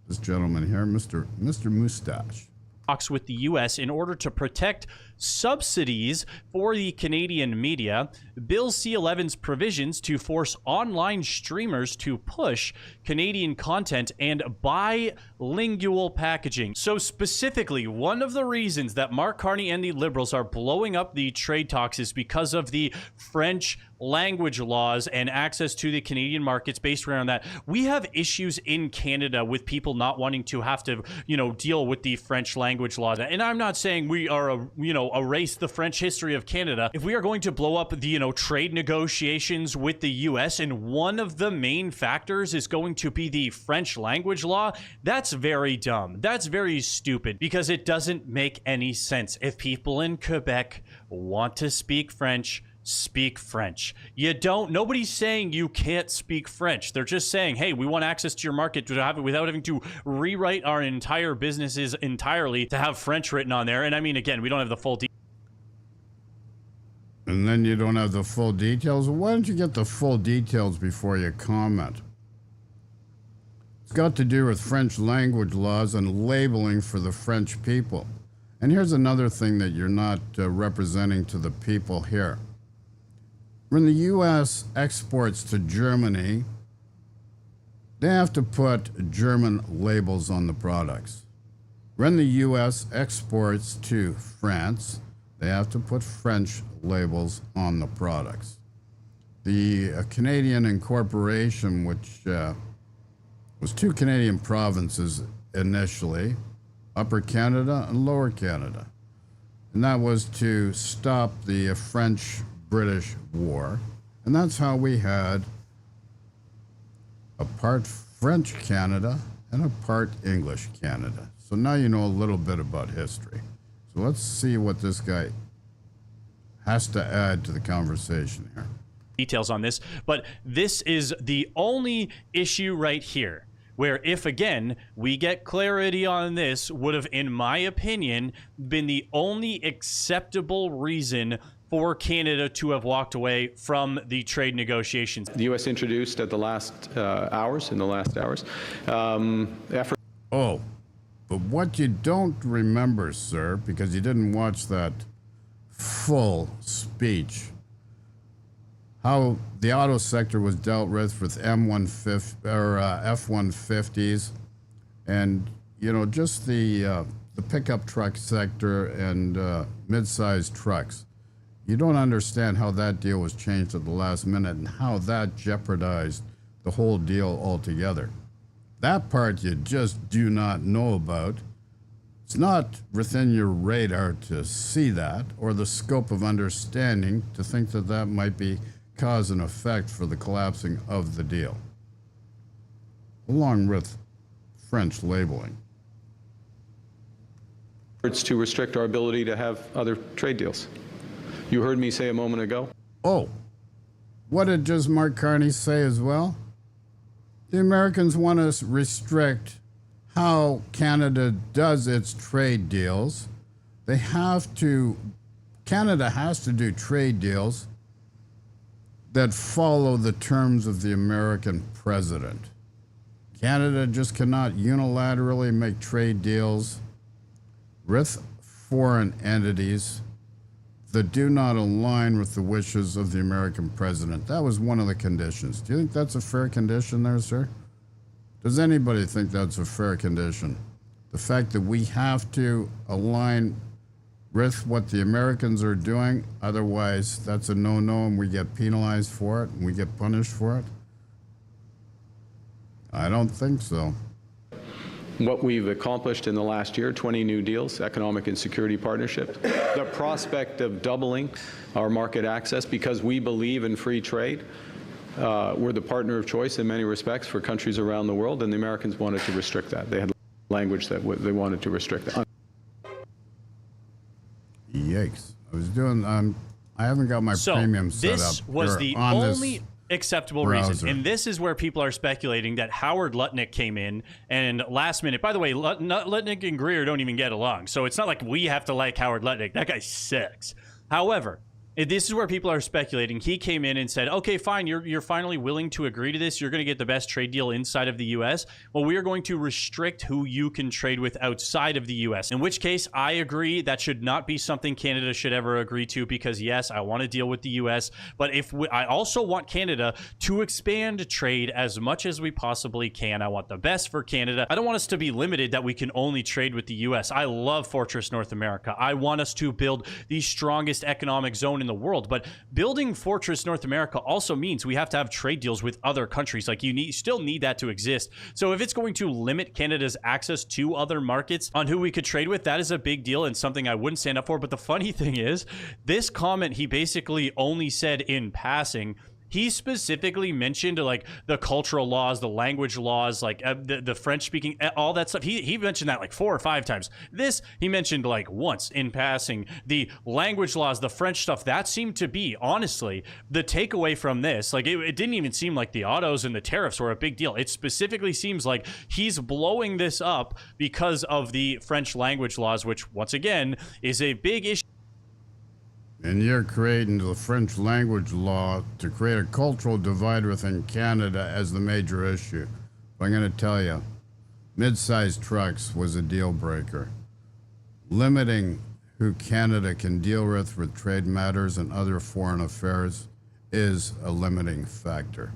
A: this gentleman here, Mr. Mustache.
G: Talks with the U.S. in order to protect subsidies for the Canadian media, Bill C-11's provisions to force online streamers to push Canadian content, and bilingual packaging. So specifically, one of the reasons that Mark Carney and the Liberals are blowing up the trade talks is because of the French language laws and access to the Canadian markets based around that. We have issues in Canada with people not wanting to have to, deal with the French language laws. And I'm not saying we are, erase the French history of Canada. If we are going to blow up the, trade negotiations with the U.S. and one of the main factors is going to be the French language law, that's very dumb. That's very stupid because it doesn't make any sense. If people in Quebec want to speak French, speak French. You don't. Nobody's saying you can't speak French. They're just saying, hey, we want access to your market to have it without having to rewrite our entire businesses entirely to have French written on there. And I mean, again, we don't have the full
A: And then you don't have the full details? Well, why don't you get the full details before you comment? It's got to do with French language laws and labeling for the French people. And here's another thing that you're not representing to the people here. When the U.S. exports to Germany, they have to put German labels on the products. When the U.S. exports to France, they have to put French labels on the products. The Canadian incorporation, which was 2 Canadian provinces initially, Upper Canada and Lower Canada. And that was to stop the French-British War. And that's how we had a part French Canada and a part English Canada. So now you know a little bit about history. So let's see what this guy has to add to the conversation here.
G: details on this, but this is the only issue right here where, if again we get clarity on this, would have, in my opinion, been the only acceptable reason for Canada to have walked away from the trade negotiations.
J: The U.S. introduced at the last hours, effort.
A: Oh, but what you don't remember, sir, because you didn't watch that full speech, how the auto sector was dealt with F-150s, and just the pickup truck sector and mid-sized trucks. You don't understand how that deal was changed at the last minute and how that jeopardized the whole deal altogether. That part you just do not know about. It's not within your radar to see that, or the scope of understanding to think that that might be cause and effect for the collapsing of the deal, along with French labeling.
J: Efforts to restrict our ability to have other trade deals. You heard me say a moment ago.
A: Oh, what did just Mark Carney say as well? The Americans want to restrict how Canada does its trade deals. Canada has to do trade deals that follow the terms of the American president. Canada just cannot unilaterally make trade deals with foreign entities that do not align with the wishes of the American president. That was one of the conditions. Do you think that's a fair condition there, sir? Does anybody think that's a fair condition? The fact that we have to align with what the Americans are doing, otherwise that's a no-no and we get penalized for it and we get punished for it? I don't think so.
J: What we've accomplished in the last year, 20 new deals, economic and security partnerships, the prospect of doubling our market access because we believe in free trade. We're the partner of choice in many respects for countries around the world, and the Americans wanted to restrict that. They had language that they wanted to restrict that.
A: Yikes. I haven't got my premium set up.
G: This was the only acceptable reason. And this is where people are speculating that Howard Lutnick came in and last minute, by the way, Lutnick and Greer don't even get along. So it's not like we have to like Howard Lutnick. That guy sucks. However, this is where people are speculating. He came in and said, okay, fine, you're finally willing to agree to this. You're going to get the best trade deal inside of the U.S. Well, we are going to restrict who you can trade with outside of the U.S., in which case I agree that should not be something Canada should ever agree to because, yes, I want to deal with the U.S., but I also want Canada to expand trade as much as we possibly can. I want the best for Canada. I don't want us to be limited that we can only trade with the U.S. I love Fortress North America. I want us to build the strongest economic zone in the world, but building Fortress North America also means we have to have trade deals with other countries. Like you still need that to exist. So if it's going to limit Canada's access to other markets on who we could trade with, that is a big deal and something I wouldn't stand up for. But the funny thing is, this comment he basically only said in passing, he specifically mentioned like the cultural laws, the language laws, like the French speaking, all that stuff. He mentioned that like 4 or 5 times. This he mentioned like once in passing. The language laws, the French stuff, that seemed to be honestly the takeaway from this. Like it didn't even seem like the autos and the tariffs were a big deal. It specifically seems like he's blowing this up because of the French language laws, which once again is a big issue.
A: And you're creating the French language law to create a cultural divide within Canada as the major issue. I'm going to tell you, mid-sized trucks was a deal breaker. Limiting who Canada can deal with trade matters and other foreign affairs is a limiting factor.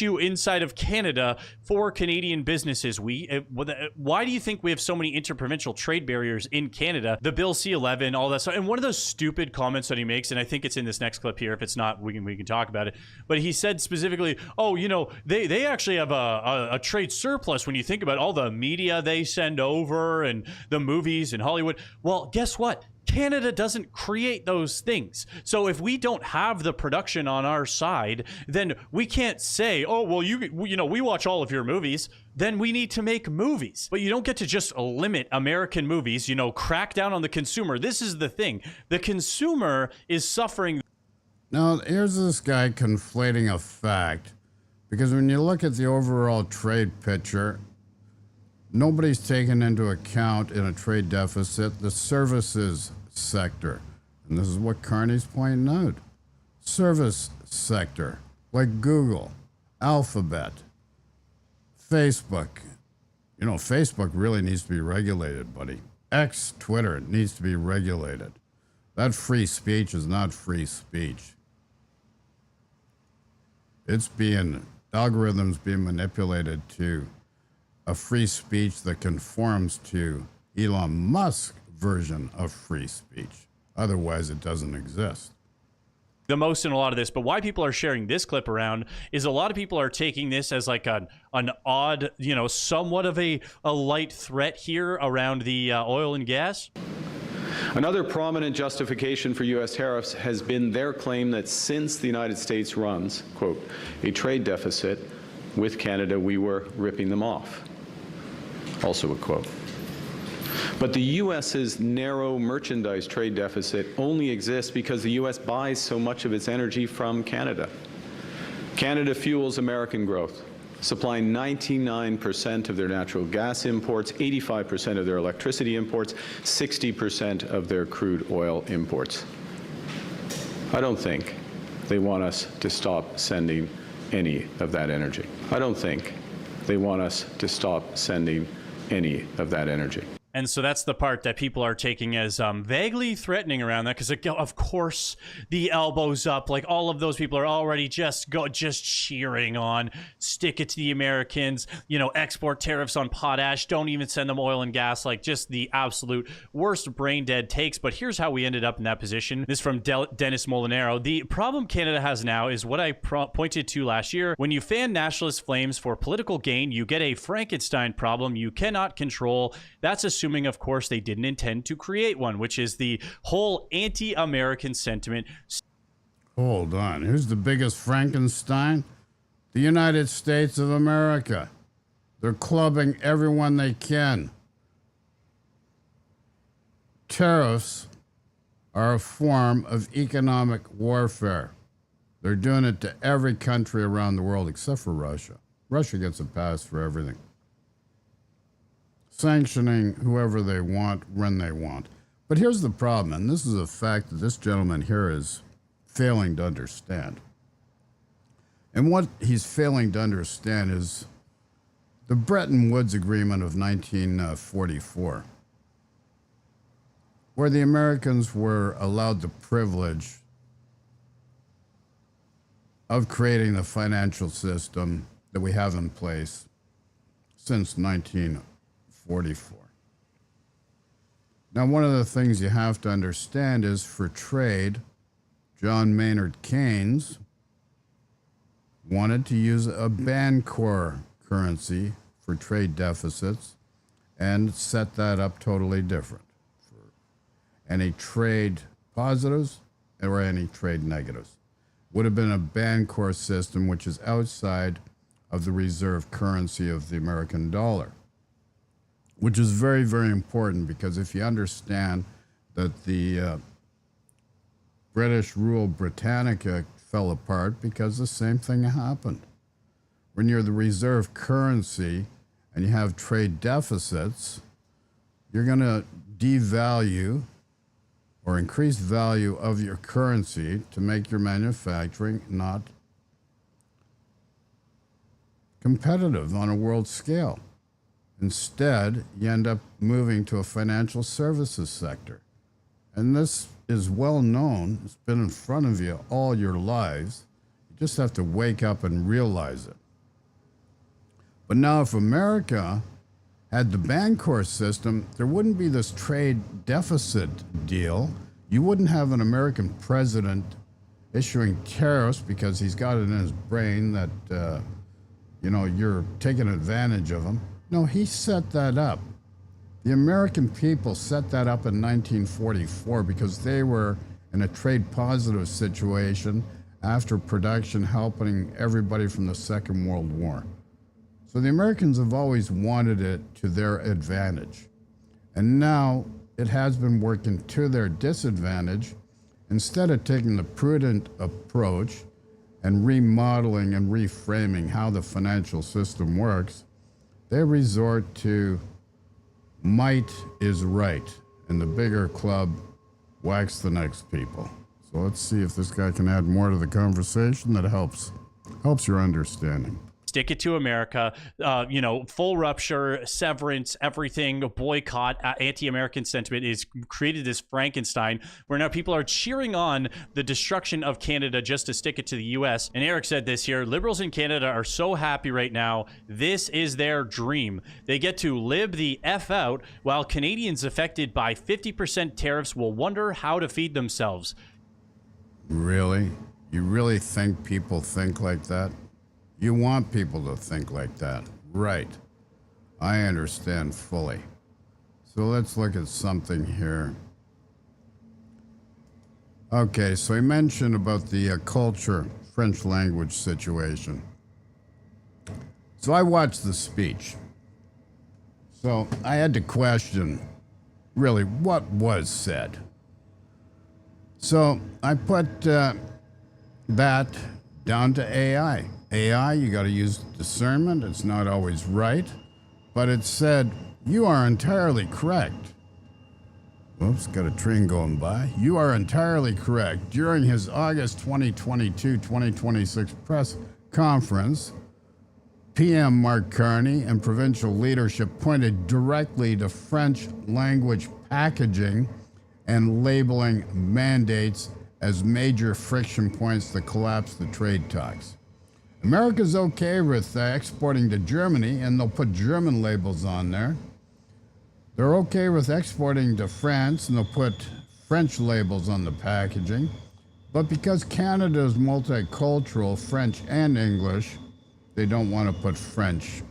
G: Inside of Canada for Canadian businesses. Why do you think we have so many interprovincial trade barriers in Canada? The Bill C-11, all that stuff. And one of those stupid comments that he makes, and I think it's in this next clip here. If it's not, we can talk about it. But he said specifically, oh, you know, they actually have a trade surplus when you think about all the media they send over and the movies in Hollywood. Well, guess what? Canada doesn't create those things. So if we don't have the production on our side, then we can't say, oh, well, you know, we watch all of your movies. Then we need to make movies. But you don't get to just limit American movies, you know, crack down on the consumer. This is the thing. The consumer is suffering.
A: Now, here's this guy conflating a fact, because when you look at the overall trade picture, nobody's taken into account in a trade deficit the services sector. And this is what Carney's pointing out. Service sector, like Google, Alphabet, Facebook. You know, Facebook really needs to be regulated, buddy. X, Twitter, it needs to be regulated. That free speech is not free speech. It's algorithms being manipulated to a free speech that conforms to Elon Musk's version of free speech. Otherwise, it doesn't exist.
G: The most in a lot of this, but why people are sharing this clip around is a lot of people are taking this as like an odd, you know, somewhat of a light threat here around the oil and gas.
J: Another prominent justification for U.S. tariffs has been their claim that since the United States runs, quote, a trade deficit with Canada, we were ripping them off. Also a quote. But the U.S.'s narrow merchandise trade deficit only exists because the U.S. buys so much of its energy from Canada. Canada fuels American growth, supplying 99% of their natural gas imports, 85% of their electricity imports, 60% of their crude oil imports. I don't think they want us to stop sending any of that energy. I don't think they want us to stop sending any of that energy.
G: And so that's the part that people are taking as vaguely threatening around that, because of course the elbows up, like all of those people are already just cheering on, stick it to the Americans, you know, export tariffs on potash, don't even send them oil and gas, like just the absolute worst brain dead takes. But here's how we ended up in that position. This is from Dennis Molinaro. The problem Canada has now is what I pointed to last year. When you fan nationalist flames for political gain, you get a Frankenstein problem you cannot control. That's assuming, of course, they didn't intend to create one, which is the whole anti-American sentiment.
A: Hold on. Who's the biggest Frankenstein? The United States of America. They're clubbing everyone they can. Tariffs are a form of economic warfare. They're doing it to every country around the world except for Russia. Russia gets a pass for everything. Sanctioning whoever they want, when they want. But here's the problem, and this is a fact that this gentleman here is failing to understand. And what he's failing to understand is the Bretton Woods Agreement of 1944, where the Americans were allowed the privilege of creating the financial system that we have in place since 1944. Now, one of the things you have to understand is for trade, John Maynard Keynes wanted to use a Bancor currency for trade deficits and set that up totally different for any trade positives or any trade negatives. would have been a Bancor system, which is outside of the reserve currency of the American dollar, which is very, very important, because if you understand that the British rule Britannica fell apart because the same thing happened. When you're the reserve currency and you have trade deficits, you're going to devalue or increase value of your currency to make your manufacturing not competitive on a world scale. Instead, you end up moving to a financial services sector. And this is well known. It's been in front of you all your lives. You just have to wake up and realize it. But now if America had the Bancor system, there wouldn't be this trade deficit deal. You wouldn't have an American president issuing tariffs because he's got it in his brain that, you're taking advantage of him. No, he set that up. The American people set that up in 1944 because they were in a trade positive situation after production helping everybody from the Second World War. So the Americans have always wanted it to their advantage. And now it has been working to their disadvantage. Instead of taking the prudent approach and remodeling and reframing how the financial system works, they resort to might is right, and the bigger club whacks the next people. So let's see if this guy can add more to the conversation that helps your understanding.
G: Stick it to America, full rupture, severance, everything, boycott, anti-American sentiment is created this Frankenstein where now people are cheering on the destruction of Canada just to stick it to the U.S. And Eric said this here, liberals in Canada are so happy right now. This is their dream. They get to live the F out while Canadians affected by 50% tariffs will wonder how to feed themselves.
A: Really? You really think people think like that? You want people to think like that, right? I understand fully. So let's look at something here. Okay, so he mentioned about the culture, French language situation. So I watched the speech. So I had to question, really, what was said. So I put that down to AI. AI, you got to use discernment. It's not always right. But it said, you are entirely correct. Whoops, got a train going by. You are entirely correct. During his August 2022-2026 press conference, PM Mark Carney and provincial leadership pointed directly to French language packaging and labeling mandates as major friction points that collapse the trade talks. America's okay with exporting to Germany, and they'll put German labels on there. They're okay with exporting to France, and they'll put French labels on the packaging. But because Canada is multicultural, French and English, they don't want to put French.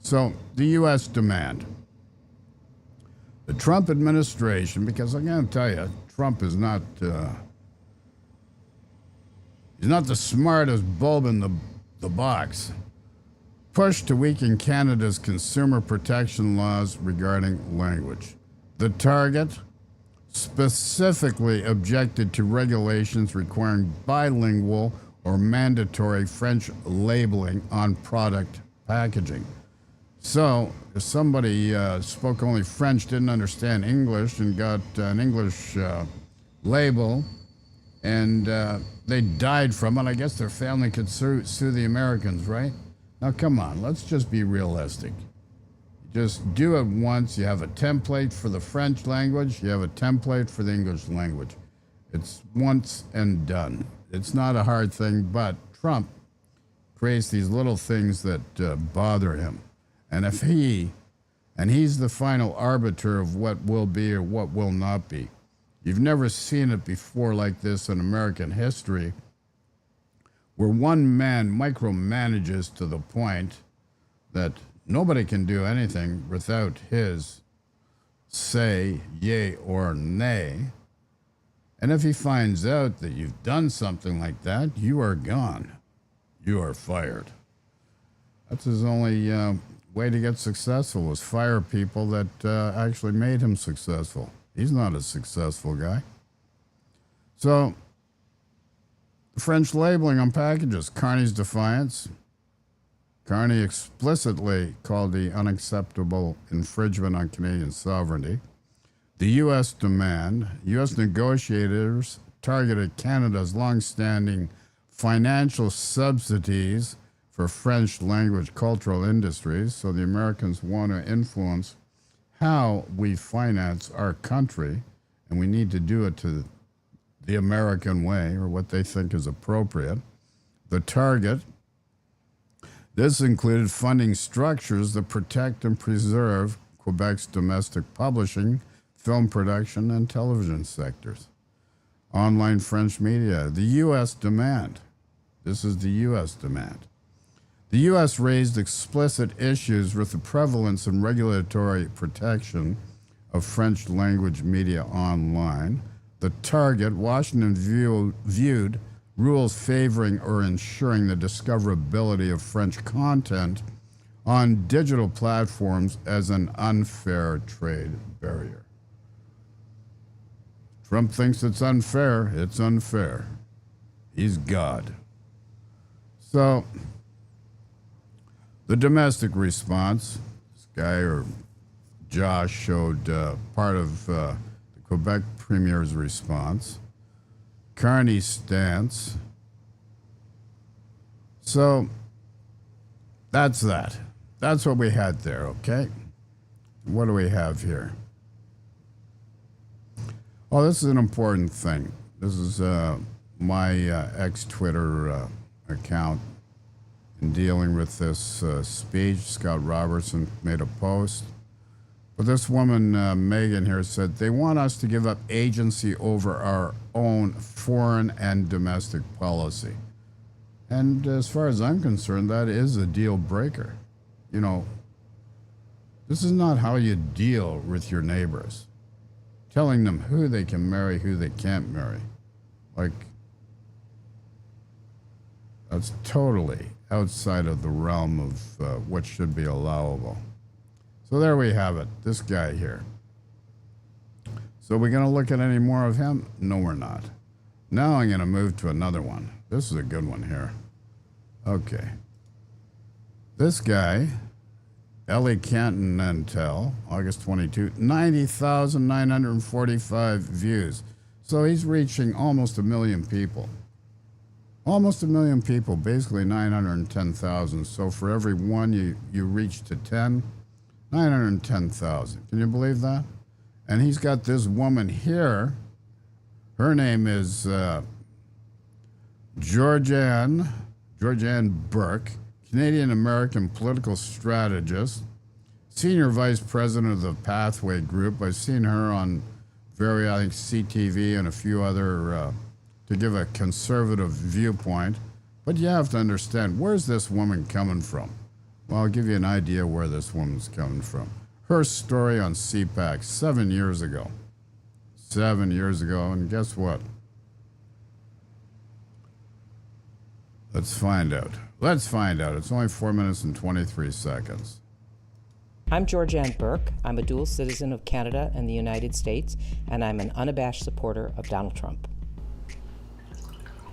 A: So the U.S. demand. The Trump administration, because I'm going to tell you, Trump is not, he's not the smartest bulb in the box, pushed to weaken Canada's consumer protection laws regarding language. The target specifically objected to regulations requiring bilingual or mandatory French labeling on product packaging. So if somebody spoke only French, didn't understand English, and got an English label, and they died from it, I guess their family could sue the Americans, right? Now, come on, let's just be realistic. Just do it once. You have a template for the French language. You have a template for the English language. It's once and done. It's not a hard thing, but Trump creates these little things that bother him. And if he's the final arbiter of what will be or what will not be. You've never seen it before like this in American history, where one man micromanages to the point that nobody can do anything without his say, yay or nay. And if he finds out that you've done something like that, you are gone. You are fired. That's his only way to get successful, was fire people that actually made him successful. He's not a successful guy. So, French labeling on packages, Carney's defiance. Carney explicitly called the unacceptable infringement on Canadian sovereignty. The U.S. demand, U.S. negotiators targeted Canada's long-standing financial subsidies for French language cultural industries, so the Americans want to influence how we finance our country, and we need to do it to the American way, or what they think is appropriate. The target, this included funding structures that protect and preserve Quebec's domestic publishing, film production, and television sectors. Online French media, the U.S. demand. This is the U.S. demand. The U.S. raised explicit issues with the prevalence and regulatory protection of French language media online. The target, Washington viewed rules favoring or ensuring the discoverability of French content on digital platforms as an unfair trade barrier. Trump thinks it's unfair. It's unfair. He's God. So, the domestic response, this guy or Josh showed part of the Quebec Premier's response. Carney's stance. So, that's that. That's what we had there, okay? What do we have here? Oh, this is an important thing. This is my ex-Twitter account in dealing with this speech. Scott Robertson made a post. But this woman, Megan here, said, they want us to give up agency over our own foreign and domestic policy. And as far as I'm concerned, that is a deal breaker. You know, this is not how you deal with your neighbors. Telling them who they can marry, who they can't marry. Like, that's totally outside of the realm of what should be allowable. So there we have it, this guy here. So we're going to look at any more of him? No, we're not. Now I'm going to move to another one. This is a good one here. Okay. This guy, Ellie Canton Nantel, August 22, 90,945 views. So he's reaching almost 1 million people. Almost 1 million people, basically 910,000. So for every one you reach to 10, 910,000. Can you believe that? And he's got this woman here. Her name is Georgianne Burke, Canadian-American political strategist, senior vice president of the Pathway Group. I've seen her on I think CTV and a few other, to give a conservative viewpoint. But you have to understand, where's this woman coming from? Well, I'll give you an idea where this woman's coming from. Her story on CPAC 7 years ago. 7 years ago, and guess what? Let's find out. Let's find out. It's only 4 minutes and 23 seconds.
K: I'm Georgianne Burke. I'm a dual citizen of Canada and the United States, and I'm an unabashed supporter of Donald Trump.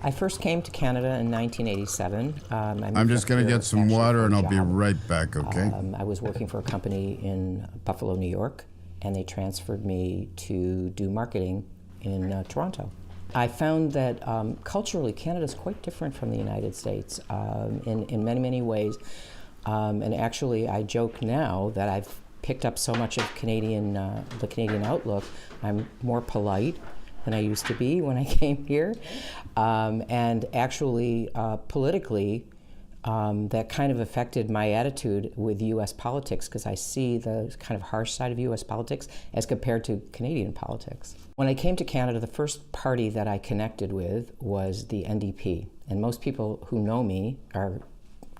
K: I first came to Canada in 1987.
A: I'm just going to get some water and I'll be right back, okay?
K: I was working for a company in Buffalo, New York, and they transferred me to do marketing in Toronto. I found that culturally, Canada is quite different from the United States in many, many ways. And actually, I joke now that I've picked up so much of the Canadian outlook. I'm more polite than I used to be when I came here. And actually, politically, that kind of affected my attitude with U.S. politics, because I see the kind of harsh side of U.S. politics as compared to Canadian politics. When I came to Canada, the first party that I connected with was the NDP. And most people who know me are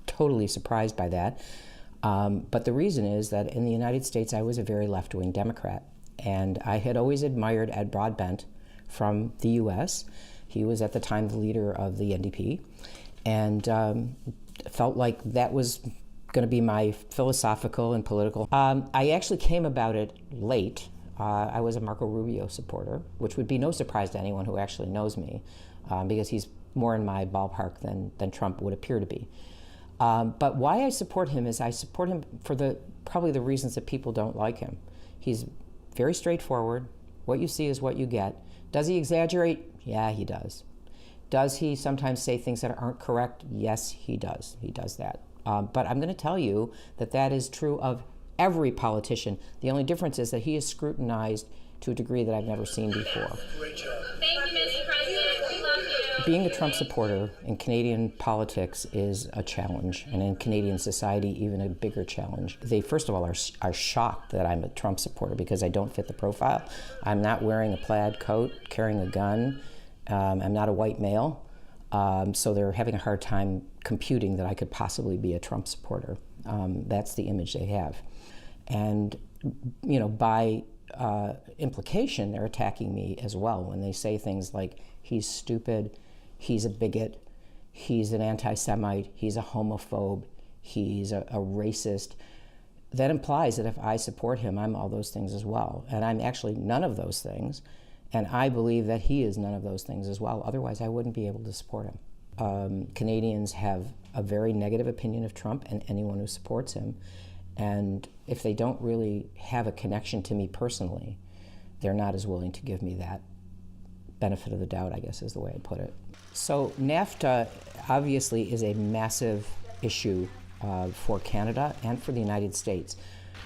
K: totally surprised by that. But the reason is that in the United States, I was a very left-wing Democrat. And I had always admired Ed Broadbent from the U.S. He was at the time the leader of the NDP, and felt like that was going to be my philosophical and political. I actually came about it late. I was a Marco Rubio supporter, which would be no surprise to anyone who actually knows me, because he's more in my ballpark than Trump would appear to be. But why I support him is I support him for probably the reasons that people don't like him. He's very straightforward. What you see is what you get. Does he exaggerate? Yeah, he does. Does he sometimes say things that aren't correct? Yes, he does. He does that. But I'm going to tell you that is true of every politician. The only difference is that he is scrutinized to a degree that I've never seen before.
L: Thank you, Mr. President. We love you.
K: Being a Trump supporter in Canadian politics is a challenge, and in Canadian society, even a bigger challenge. They, first of all, are shocked that I'm a Trump supporter because I don't fit the profile. I'm not wearing a plaid coat, carrying a gun. I'm not a white male. So they're having a hard time computing that I could possibly be a Trump supporter. That's the image they have. And, by implication, they're attacking me as well when they say things like, he's stupid, he's a bigot, he's an anti-Semite, he's a homophobe, he's a racist. That implies that if I support him, I'm all those things as well. And I'm actually none of those things. And I believe that he is none of those things as well. Otherwise, I wouldn't be able to support him. Canadians have a very negative opinion of Trump and anyone who supports him. And if they don't really have a connection to me personally, they're not as willing to give me that benefit of the doubt, I guess is the way I put it. So NAFTA obviously is a massive issue for Canada and for the United States.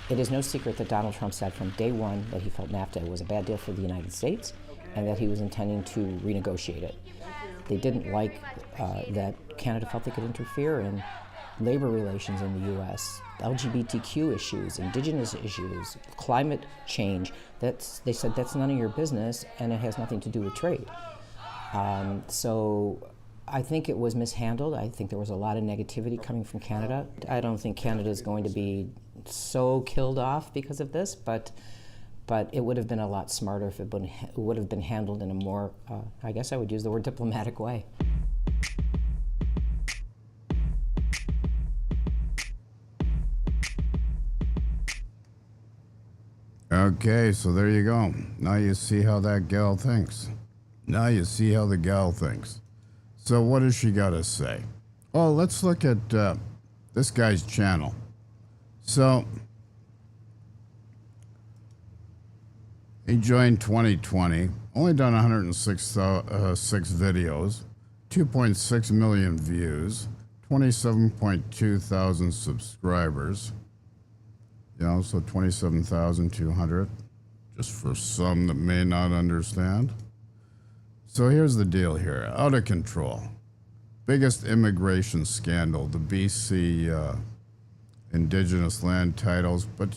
K: It is no secret that Donald Trump said from day one that he felt NAFTA was a bad deal for the United States and that he was intending to renegotiate it. They didn't like that Canada felt they could interfere in labor relations in the U.S., LGBTQ issues, indigenous issues, climate change. They said that's none of your business and it has nothing to do with trade. So I think it was mishandled. I think there was a lot of negativity coming from Canada. I don't think Canada is going to be so killed off because of this, but it would have been a lot smarter if it would have been handled in a more, I guess I would use the word diplomatic way.
A: Okay, so there you go. Now you see how that gal thinks. Now you see how the gal thinks. So what does she got to say? Oh, let's look at this guy's channel. So he joined 2020, only done 106 videos, 2.6 million views, 27.2 thousand subscribers. So 27,200, just for some that may not understand. So here's the deal here, out of control. Biggest immigration scandal, the BC Indigenous land titles, but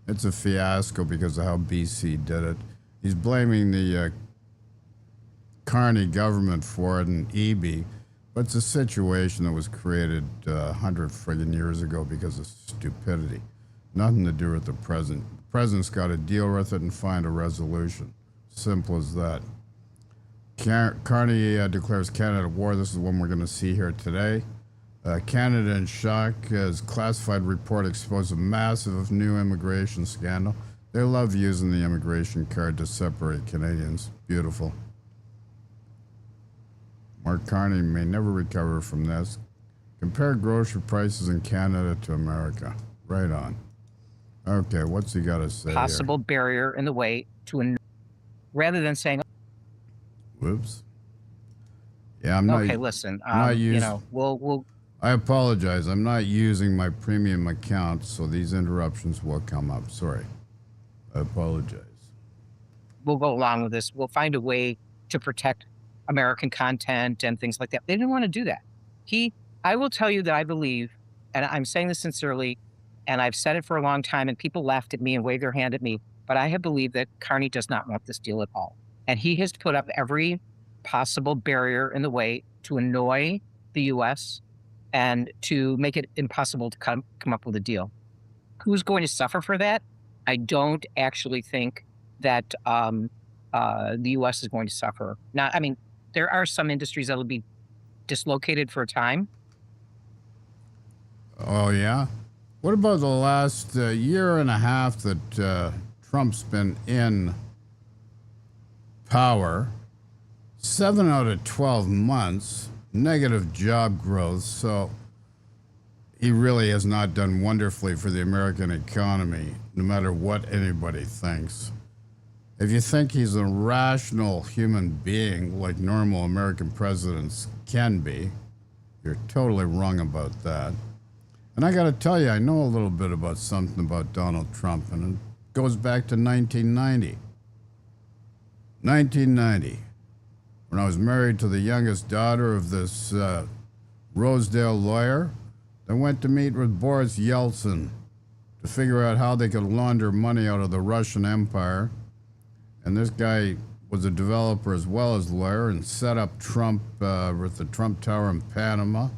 A: it's a fiasco because of how BC did it. He's blaming the Carney government for it and EB, but it's a situation that was created 100 friggin' years ago because of stupidity. Nothing to do with the president. The president's got to deal with it and find a resolution. Simple as that. Carney declares Canada war. This is the one we're going to see here today. Canada in shock as classified report exposed a massive new immigration scandal. They love using the immigration card to separate Canadians. Beautiful. Mark Carney may never recover from this. Compare grocery prices in Canada to America. Right on. Okay, what's he got to say
M: possible
K: here?
M: Barrier in the way to rather than saying,
A: whoops. Yeah, I'm not.
M: Okay, listen.
A: Not
M: we'll.
A: I apologize. I'm not using my premium account, so these interruptions will come up. Sorry. I apologize.
M: We'll go along with this. We'll find a way to protect American content and things like that. They didn't want to do that. I will tell you that I believe, and I'm saying this sincerely, and I've said it for a long time, and people laughed at me and waved their hand at me, but I have believed that Carney does not want this deal at all. And he has put up every possible barrier in the way to annoy the U.S. and to make it impossible to come up with a deal. Who's going to suffer for that? I don't actually think that the U.S. is going to suffer. Not, I mean, there are some industries that will be dislocated for a time.
A: Oh, yeah? What about the last year and a half that Trump's been in power? 7 out of 12 months, negative job growth. So he really has not done wonderfully for the American economy, no matter what anybody thinks. If you think he's a rational human being like normal American presidents can be, you're totally wrong about that. And I got to tell you, I know a little bit about something about Donald Trump, and it goes back to 1990. 1990, when I was married to the youngest daughter of this Rosedale lawyer, I went to meet with Boris Yeltsin to figure out how they could launder money out of the Russian Empire. And this guy was a developer as well as lawyer and set up Trump with the Trump Tower in Panama,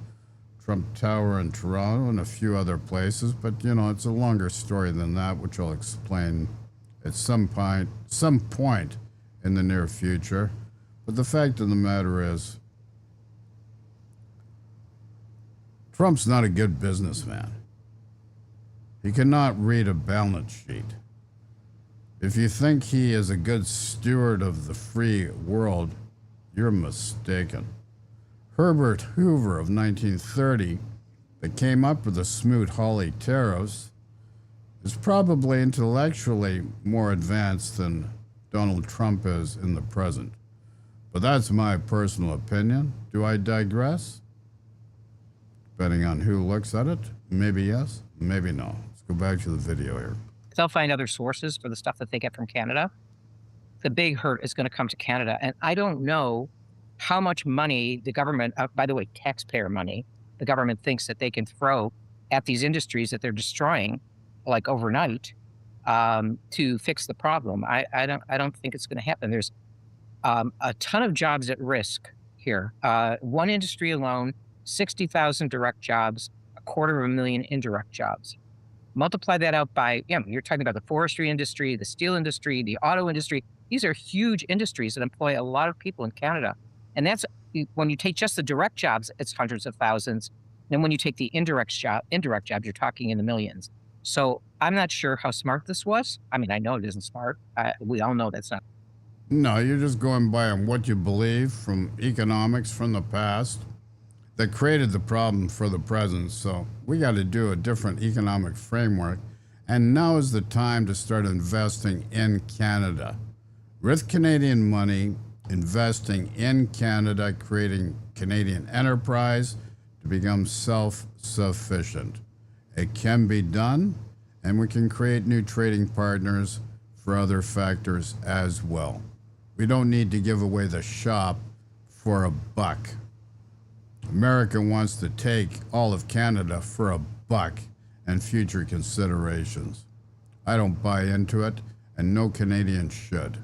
A: Trump Tower in Toronto, and a few other places. But, you know, it's a longer story than that, which I'll explain at some point in the near future. But the fact of the matter is, Trump's not a good businessman. He cannot read a balance sheet. If you think he is a good steward of the free world, you're mistaken. Herbert Hoover of 1930, that came up with the Smoot-Hawley tariffs, is probably intellectually more advanced than Donald Trump is in the present. But that's my personal opinion. Do I digress? Depending on who looks at it, maybe yes, maybe no. Let's go back to the video here.
M: They'll find other sources for the stuff that they get from Canada. The big hurt is going to come to Canada. And I don't know how much money the government, by the way, taxpayer money, the government thinks that they can throw at these industries that they're destroying, like overnight, to fix the problem. I don't think it's going to happen. There's a ton of jobs at risk here. One industry alone, 60,000 direct jobs, 250,000 indirect jobs. Multiply that out by, you're talking about the forestry industry, the steel industry, the auto industry. These are huge industries that employ a lot of people in Canada. And that's, when you take just the direct jobs, it's hundreds of thousands. Then when you take the indirect jobs, you're talking in the millions. So I'm not sure how smart this was. I mean, I know it isn't smart. We all know that's not.
A: No, you're just going by on what you believe from economics from the past that created the problem for the present. So we got to do a different economic framework. And now is the time to start investing in Canada. With Canadian money, investing in Canada, creating Canadian enterprise to become self-sufficient. It can be done, and we can create new trading partners for other factors as well. We don't need to give away the shop for a buck. America wants to take all of Canada for a buck and future considerations. I don't buy into it, and no Canadian should.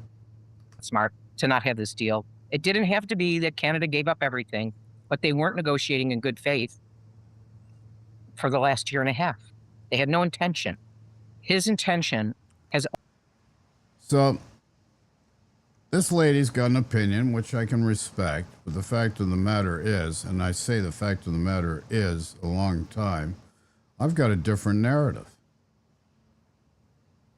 M: Smart to not have this deal. It didn't have to be that Canada gave up everything, but they weren't negotiating in good faith for the last year and a half. They had no intention. His intention has...
A: So, this lady's got an opinion, which I can respect, but the fact of the matter is, and I say the fact of the matter is a long time, I've got a different narrative.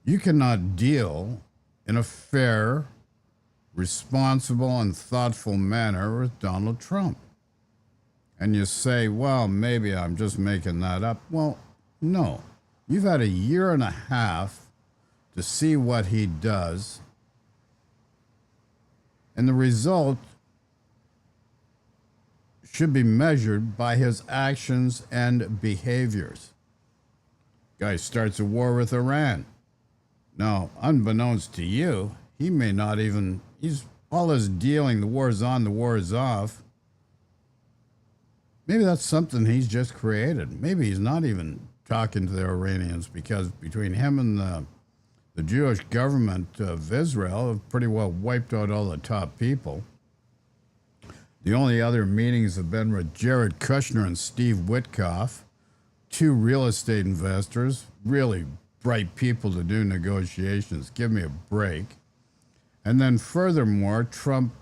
A: You cannot deal in a fair, responsible, and thoughtful manner with Donald Trump. And you say, well, maybe I'm just making that up. Well, no. You've had a year and a half to see what he does. And the result should be measured by his actions and behaviors. Guy starts a war with Iran. Now, unbeknownst to you, he may not even, he's all his dealing, the war's on, the war is off. Maybe that's something he's just created. Maybe he's not even talking to the Iranians, because between him and the Jewish government of Israel have pretty well wiped out all the top people. The only other meetings have been with Jared Kushner and Steve Witkoff, two real estate investors, really bright people to do negotiations. Give me a break. And then furthermore, Trump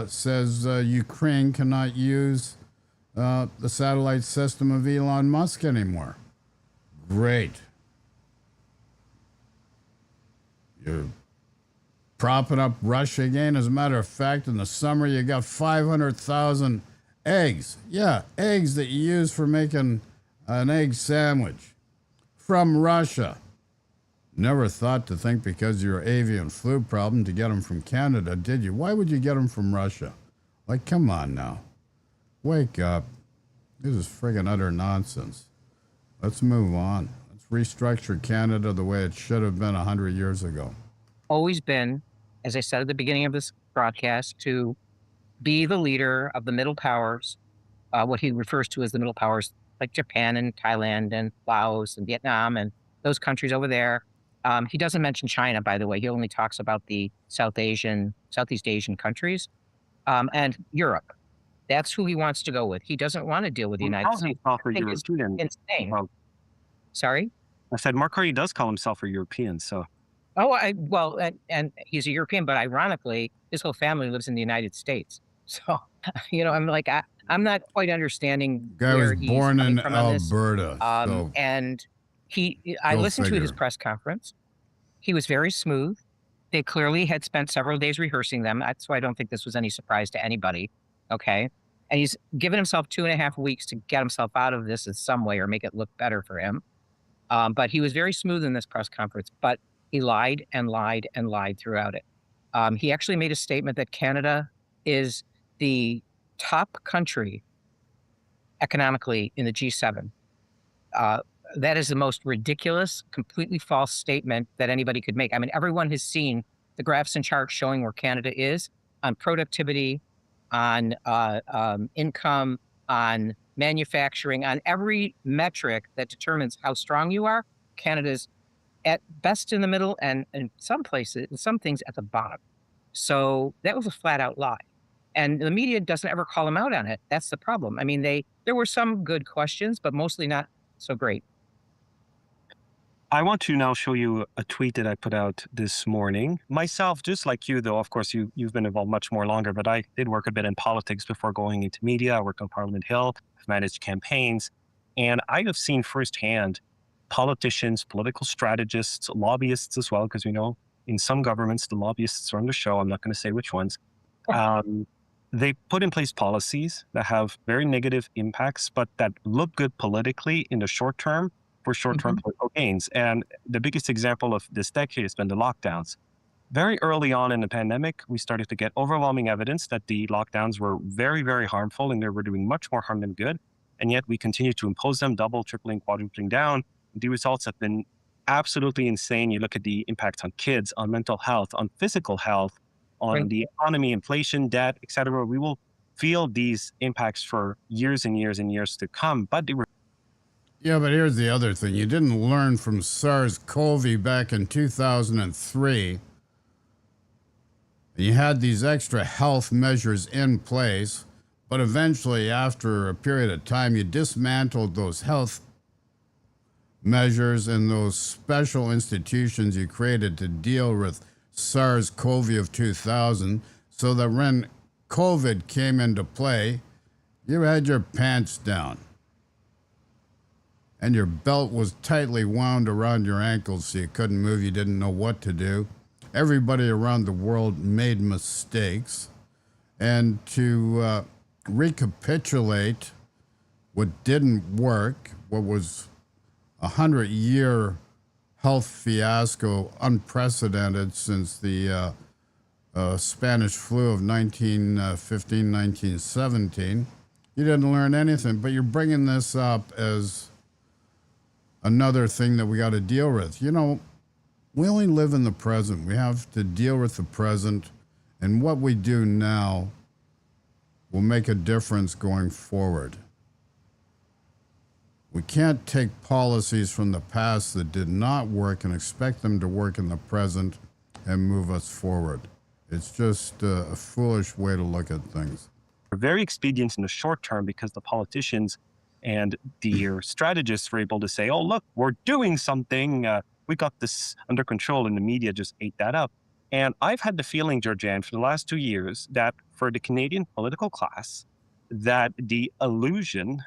A: says Ukraine cannot use the satellite system of Elon Musk anymore. Great. You're propping up Russia again. As a matter of fact, in the summer, you got 500,000 eggs. Yeah, eggs that you use for making an egg sandwich from Russia. Never thought to think because of your avian flu problem to get them from Canada, did you? Why would you get them from Russia? Like, come on now. Wake up. This is friggin' utter nonsense. Let's move on. Let's restructure Canada the way it should have been 100 years ago.
M: Always been, as I said at the beginning of this broadcast, to be the leader of the middle powers, what he refers to as the middle powers, like Japan and Thailand and Laos and Vietnam and those countries over there. He doesn't mention China, by the way. He only talks about the Southeast Asian countries and Europe. That's who he wants to go with. He doesn't want to deal with the United States. It's insane. Sorry?
N: I said Mark Carney does call himself a European, so.
M: Oh, and he's a European, but ironically, his whole family lives in the United States. So, I'm like, I'm not quite understanding
A: Guy
M: where
A: was
M: he's
A: born
M: coming
A: in
M: from on this.
A: Alberta. So
M: And I listened to his
A: figure.
M: press conference. He was very smooth. They clearly had spent several days rehearsing them. That's why I don't think this was any surprise to anybody. Okay. And he's given himself 2.5 weeks to get himself out of this in some way or make it look better for him. But he was very smooth in this press conference, but he lied and lied and lied throughout it. He actually made a statement that Canada is the top country economically in the G7. That is the most ridiculous, completely false statement that anybody could make. I mean, everyone has seen the graphs and charts showing where Canada is on productivity, on income, on manufacturing, on every metric that determines how strong you are. Canada's at best in the middle and in some places, in some things at the bottom. So that was a flat out lie. And the media doesn't ever call him out on it. That's the problem. I mean, there were some good questions, but mostly not so great.
N: I want to now show you a tweet that I put out this morning. Myself, just like you, though, of course, you've been involved much more longer, but I did work a bit in politics before going into media. I worked on Parliament Hill, I've managed campaigns, and I have seen firsthand politicians, political strategists, lobbyists as well, because we know in some governments, the lobbyists are on the show. I'm not going to say which ones. They put in place policies that have very negative impacts, but that look good politically in the short term for short-term political gains. And the biggest example of this decade has been the lockdowns. Very early on in the pandemic, we started to get overwhelming evidence that the lockdowns were very, very harmful and they were doing much more harm than good. And yet we continue to impose them, double, tripling, quadrupling down. The results have been absolutely insane. You look at the impact on kids, on mental health, on physical health, on the economy, inflation, debt, et cetera. We will feel these impacts for years and years and years to come. But they were.
A: Yeah, but here's the other thing. You didn't learn from SARS-CoV back in 2003. You had these extra health measures in place, but eventually, after a period of time, you dismantled those health measures and those special institutions you created to deal with SARS-CoV of 2000, so that when COVID came into play, you had your pants down. And your belt was tightly wound around your ankles so you couldn't move, you didn't know what to do. Everybody around the world made mistakes. And to recapitulate what didn't work, what was a 100-year health fiasco, unprecedented since the Spanish flu of 1915, 1917, you didn't learn anything. But you're bringing this up as another thing that we got to deal with. You know, we only live in the present. We have to deal with the present, and what we do now will make a difference going forward. We can't take policies from the past that did not work and expect them to work in the present and move us forward. It's just a foolish way to look at things.
N: We're very expedient in the short term because the politicians and the strategists were able to say, oh, look, we're doing something. We got this under control, and the media just ate that up. And I've had the feeling, Georgianne, for the last 2 years that for the Canadian political class, that the illusion,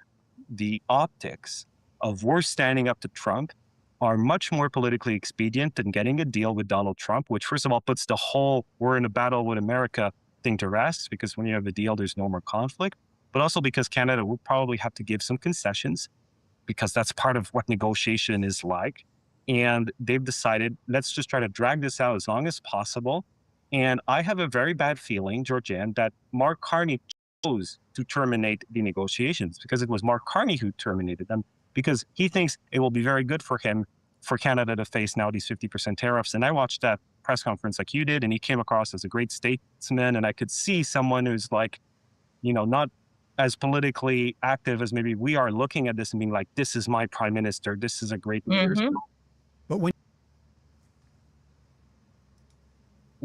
N: the optics of we're standing up to Trump are much more politically expedient than getting a deal with Donald Trump, which first of all puts the whole we're in a battle with America thing to rest, because when you have a deal, there's no more conflict, but also because Canada will probably have to give some concessions because that's part of what negotiation is like. And they've decided, let's just try to drag this out as long as possible. And I have a very bad feeling, Georgianne, that Mark Carney chose to terminate the negotiations because it was Mark Carney who terminated them, because he thinks it will be very good for him, for Canada to face now these 50% tariffs. And I watched that press conference like you did, and he came across as a great statesman. And I could see someone who's like, not as politically active as maybe we are, looking at this and being like, this is my prime minister. This is a great leader.
E: But when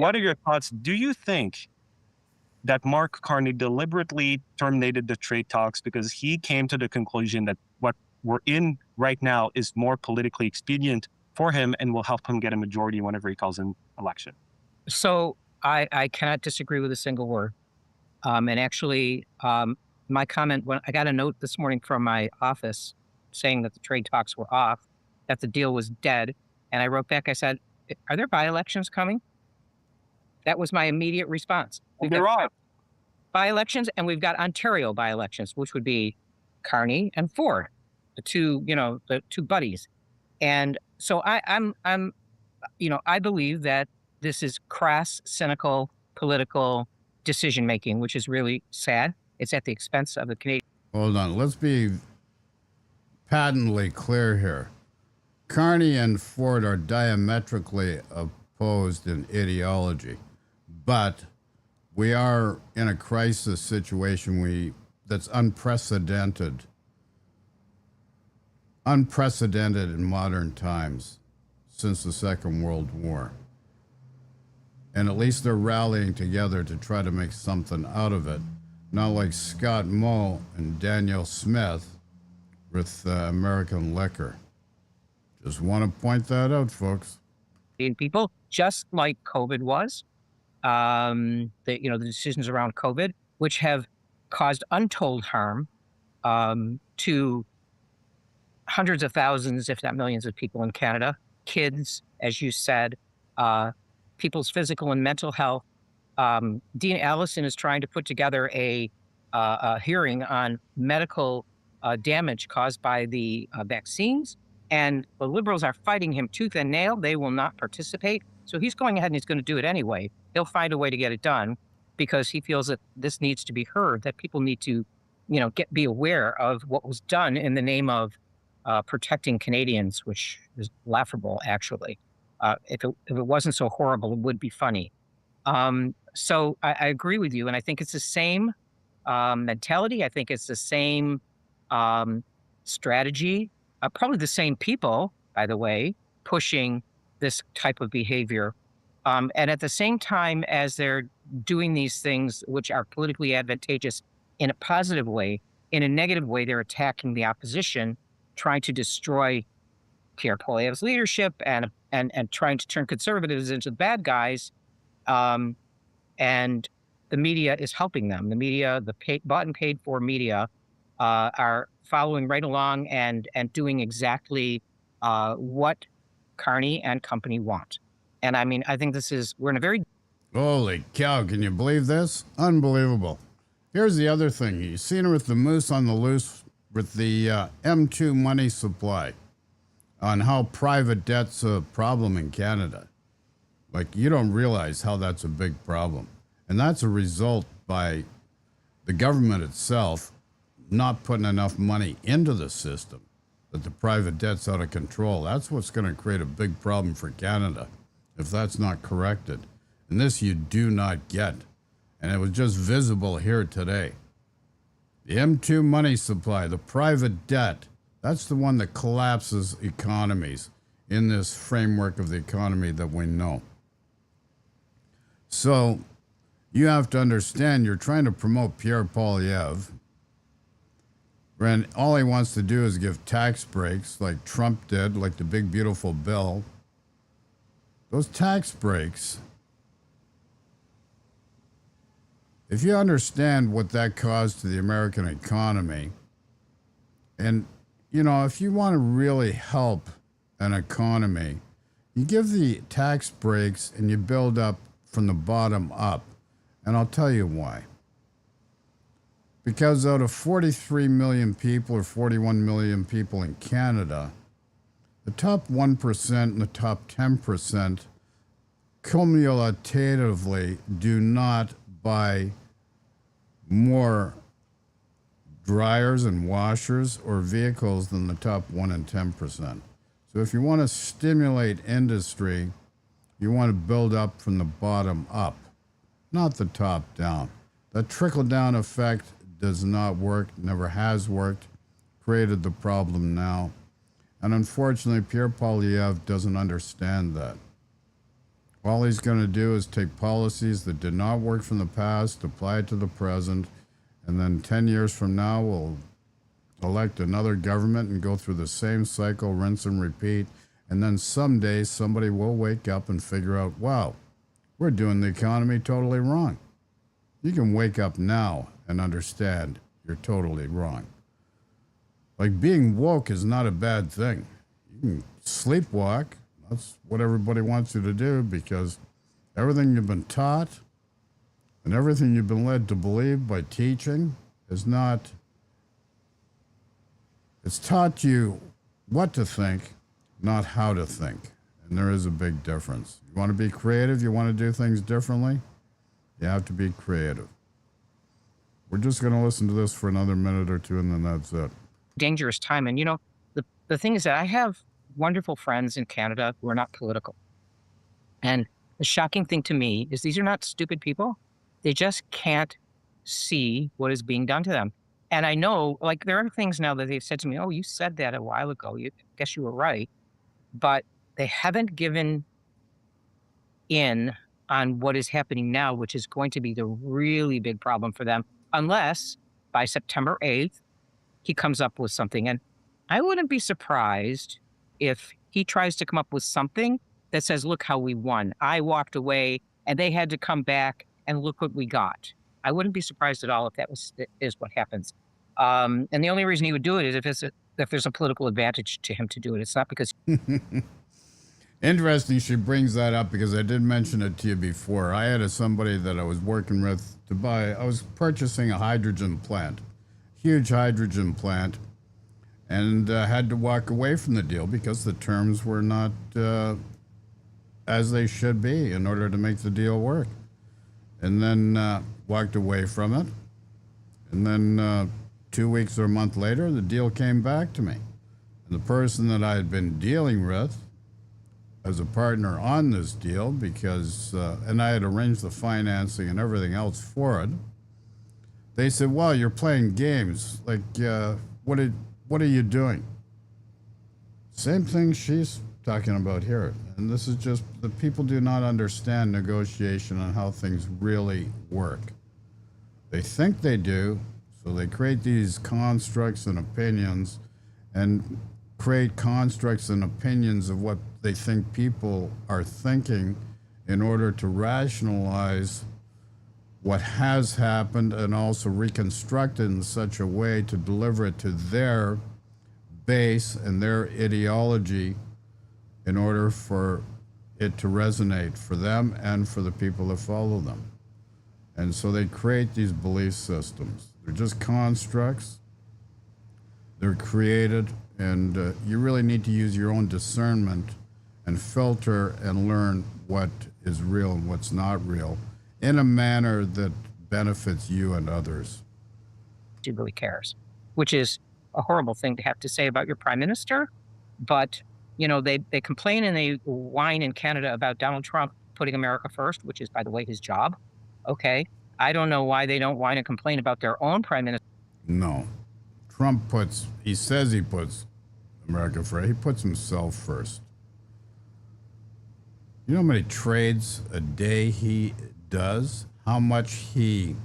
N: What are your thoughts? Do you think that Mark Carney deliberately terminated the trade talks because he came to the conclusion that what we're in right now is more politically expedient for him and will help him get a majority whenever he calls an election?
M: So I cannot disagree with a single word. And actually, my comment, when I got a note this morning from my office saying that the trade talks were off, that the deal was dead. And I wrote back, I said, are there by-elections coming? That was my immediate response.
N: They're on.
M: By-elections, and we've got Ontario by-elections, which would be Carney and Ford, the two buddies. And so I'm I believe that this is crass, cynical, political decision-making, which is really sad. It's at the expense of the Canadian.
A: Hold on. Let's be patently clear here. Carney and Ford are diametrically opposed in ideology, but we are in a crisis situation that's unprecedented in modern times since the Second World War. And at least they're rallying together to try to make something out of it. Not like Scott Moe and Danielle Smith with American Liquor. Just want to point that out, folks.
M: People, just like COVID was, the decisions around COVID, which have caused untold harm to hundreds of thousands, if not millions of people in Canada, kids, as you said, people's physical and mental health. Dean Allison is trying to put together a hearing on medical damage caused by the vaccines, and the Liberals are fighting him tooth and nail. They will not participate. So he's going ahead and he's going to do it anyway. He'll find a way to get it done because he feels that this needs to be heard, that people need to, be aware of what was done in the name of protecting Canadians, which is laughable, actually. If it wasn't so horrible, it would be funny. So I agree with you, and I think it's the same mentality. I think it's the same strategy. Probably the same people, by the way, pushing this type of behavior. And at the same time as they're doing these things which are politically advantageous in a positive way, in a negative way, they're attacking the opposition, trying to destroy Pierre Poilievre's leadership and trying to turn conservatives into the bad guys. And the media is helping them. The media, bought and paid for media, are following right along and doing exactly what Carney and company want. And I mean, I think we're in a very...
A: Holy cow, can you believe this? Unbelievable. Here's the other thing. You've seen her with the moose on the loose with the M2 money supply on how private debt's a problem in Canada. Like, you don't realize how that's a big problem. And that's a result by the government itself not putting enough money into the system, that the private debt's out of control. That's what's going to create a big problem for Canada if that's not corrected. And this you do not get. And it was just visible here today. The M2 money supply, the private debt, that's the one that collapses economies in this framework of the economy that we know. So you have to understand, you're trying to promote Pierre Poilievre, and all he wants to do is give tax breaks like Trump did, like the big beautiful bill. Those tax breaks If you understand what that caused to the American economy, and, you know, if you want to really help an economy, you give the tax breaks and you build up from the bottom up. And I'll tell you why. Because out of 43 million people or 41 million people in Canada, the top 1% and the top 10% cumulatively do not buy more dryers and washers or vehicles than the top 1 and 10%. So if you want to stimulate industry, you want to build up from the bottom up, not the top down. That trickle-down effect does not work, never has worked, created the problem now. And unfortunately, Pierre Poilievre doesn't understand that. All he's going to do is take policies that did not work from the past, apply it to the present, and then 10 years from now, we'll elect another government and go through the same cycle, rinse and repeat. And then someday, somebody will wake up and figure out, wow, we're doing the economy totally wrong. You can wake up now and understand you're totally wrong. Like, being woke is not a bad thing. You can sleepwalk. That's what everybody wants you to do, because everything you've been taught and everything you've been led to believe by teaching is not... It's taught you what to think, not how to think. And there is a big difference. You want to be creative, you want to do things differently, you have to be creative. We're just going to listen to this for another minute or two, and then that's it.
M: Dangerous time. And, you know, the thing is that I have wonderful friends in Canada who are not political. And the shocking thing to me is these are not stupid people. They just can't see what is being done to them. And I know, like, there are things now that they've said to me, oh, you said that a while ago. I guess you were right. But they haven't given in on what is happening now, which is going to be the really big problem for them, unless by September 8th, he comes up with something. And I wouldn't be surprised if he tries to come up with something that says, look how we won. I walked away and they had to come back and look what we got. I wouldn't be surprised at all if is what happens. And the only reason he would do it is if there's a political advantage to him to do it. It's not because...
A: Interesting she brings that up, because I did mention it to you before. I had somebody that I was working with to buy, I was purchasing a hydrogen plant, huge hydrogen plant, and had to walk away from the deal because the terms were not as they should be in order to make the deal work. And then walked away from it. And then 2 weeks or a month later, the deal came back to me. And the person that I had been dealing with as a partner on this deal, because, and I had arranged the financing and everything else for it, they said, well, you're playing games. Like, what are you doing? Same thing she's talking about here. And this is just, the people do not understand negotiation and how things really work. They think they do, so they create these constructs and opinions and create constructs and opinions of what they think people are thinking in order to rationalize what has happened and also reconstruct it in such a way to deliver it to their base and their ideology in order for it to resonate for them and for the people that follow them. And so they create these belief systems. They're just constructs. They're created, and you really need to use your own discernment and filter and learn what is real and what's not real in a manner that benefits you and others.
M: He really cares, which is a horrible thing to have to say about your prime minister. But, you know, they complain and they whine in Canada about Donald Trump putting America first, which is, by the way, his job. Okay. I don't know why they don't whine and complain about their own prime minister.
A: No. Trump he says he puts America first. He puts himself first. You know how many trades a day he does? How much he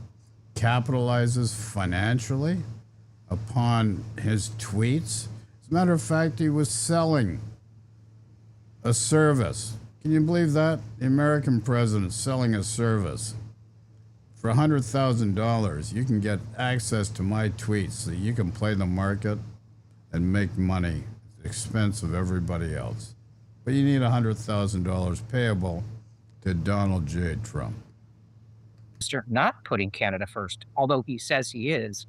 A: capitalizes financially upon his tweets? As a matter of fact, he was selling a service. Can you believe that? The American president selling a service For $100,000, you can get access to my tweets so you can play the market and make money at the expense of everybody else. But you need $100,000 payable to Donald J. Trump.
M: Not putting Canada first, although he says he is.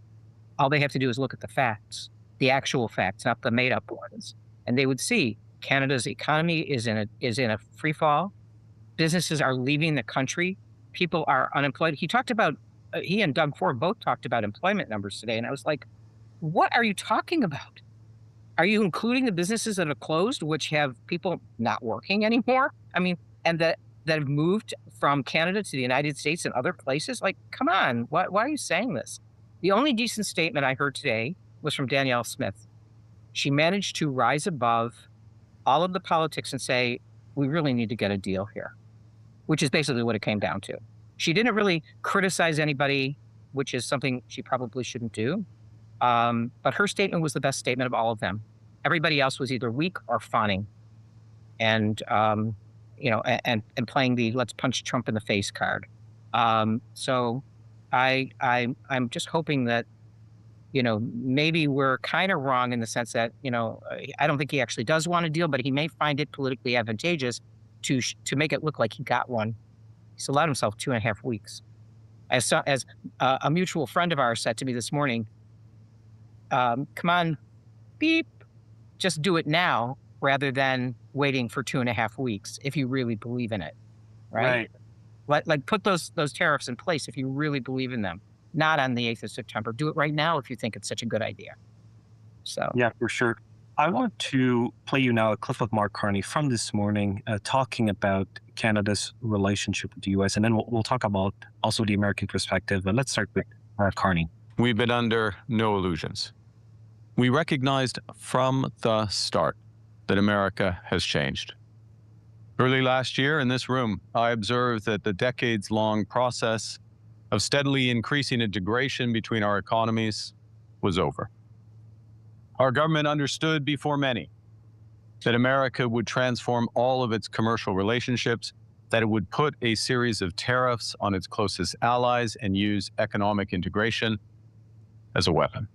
M: All they have to do is look at the facts, the actual facts, not the made-up ones, and they would see Canada's economy is in a free fall. Businesses are leaving the country. People are unemployed. He talked about, he and Doug Ford both talked about employment numbers today. And I was like, what are you talking about? Are you including the businesses that are closed, which have people not working anymore? I mean, and that have moved from Canada to the United States and other places? Like, come on, why are you saying this? The only decent statement I heard today was from Danielle Smith. She managed to rise above all of the politics and say, we really need to get a deal here, which is basically what it came down to. She didn't really criticize anybody, which is something she probably shouldn't do. But her statement was the best statement of all of them. Everybody else was either weak or fawning, and and playing the "let's punch Trump in the face" card. So I'm just hoping that maybe we're kind of wrong in the sense that I don't think he actually does want a deal, but he may find it politically advantageous to make it look like he got one. He's allowed himself 2.5 weeks. As a mutual friend of ours said to me this morning, come on, beep, just do it now rather than waiting for 2.5 weeks if you really believe in it, right? Like put those tariffs in place if you really believe in them, not on the 8th of September. Do it right now if you think it's such a good idea. So
N: yeah, for sure. I want to play you now a clip of Mark Carney from this morning talking about Canada's relationship with the U.S. And then we'll talk about also the American perspective. But let's start with Carney.
J: We've been under no illusions. We recognized from the start that America has changed. Early last year in this room, I observed that the decades-long process of steadily increasing integration between our economies was over. Our government understood before many that America would transform all of its commercial relationships, that it would put a series of tariffs on its closest allies and use economic integration as a weapon.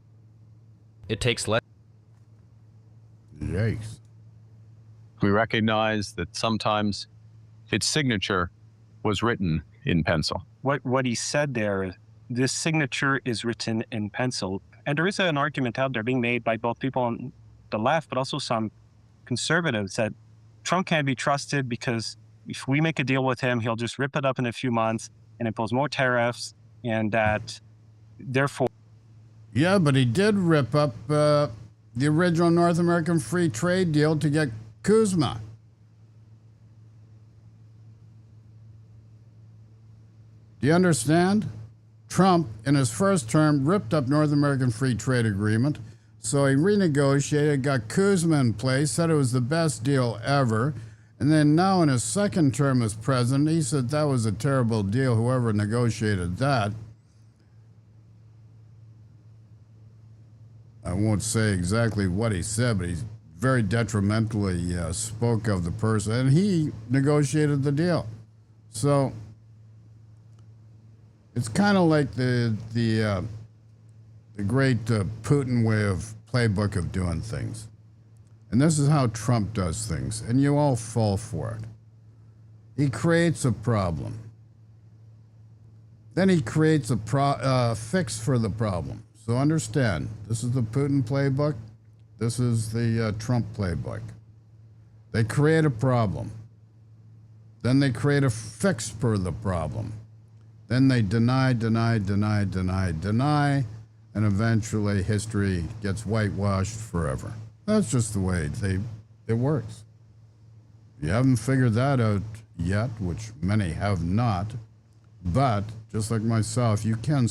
D: It takes less.
A: Yikes.
J: We recognize that sometimes its signature was written in pencil.
N: What he said there, this signature is written in pencil. And there is an argument out there being made by both people on the left, but also some conservatives that Trump can't be trusted because if we make a deal with him, he'll just rip it up in a few months and impose more tariffs, and that therefore...
A: Yeah, but he did rip up the original North American free trade deal to get Kuzma. Do you understand? Trump, in his first term, ripped up North American Free Trade Agreement, so he renegotiated, got Kuzma in place, said it was the best deal ever, and then now in his second term as president, he said that was a terrible deal, whoever negotiated that. I won't say exactly what he said, but he very detrimentally spoke of the person, and he negotiated the deal. So it's kind of like the great Putin way of playbook of doing things. And this is how Trump does things, and you all fall for it. He creates a problem. Then he creates a fix for the problem. So understand, this is the Putin playbook. This is the Trump playbook. They create a problem. Then they create a fix for the problem. Then they deny, and eventually history gets whitewashed forever. That's just the way it works. You haven't figured that out yet, which many have not, but just like myself, you can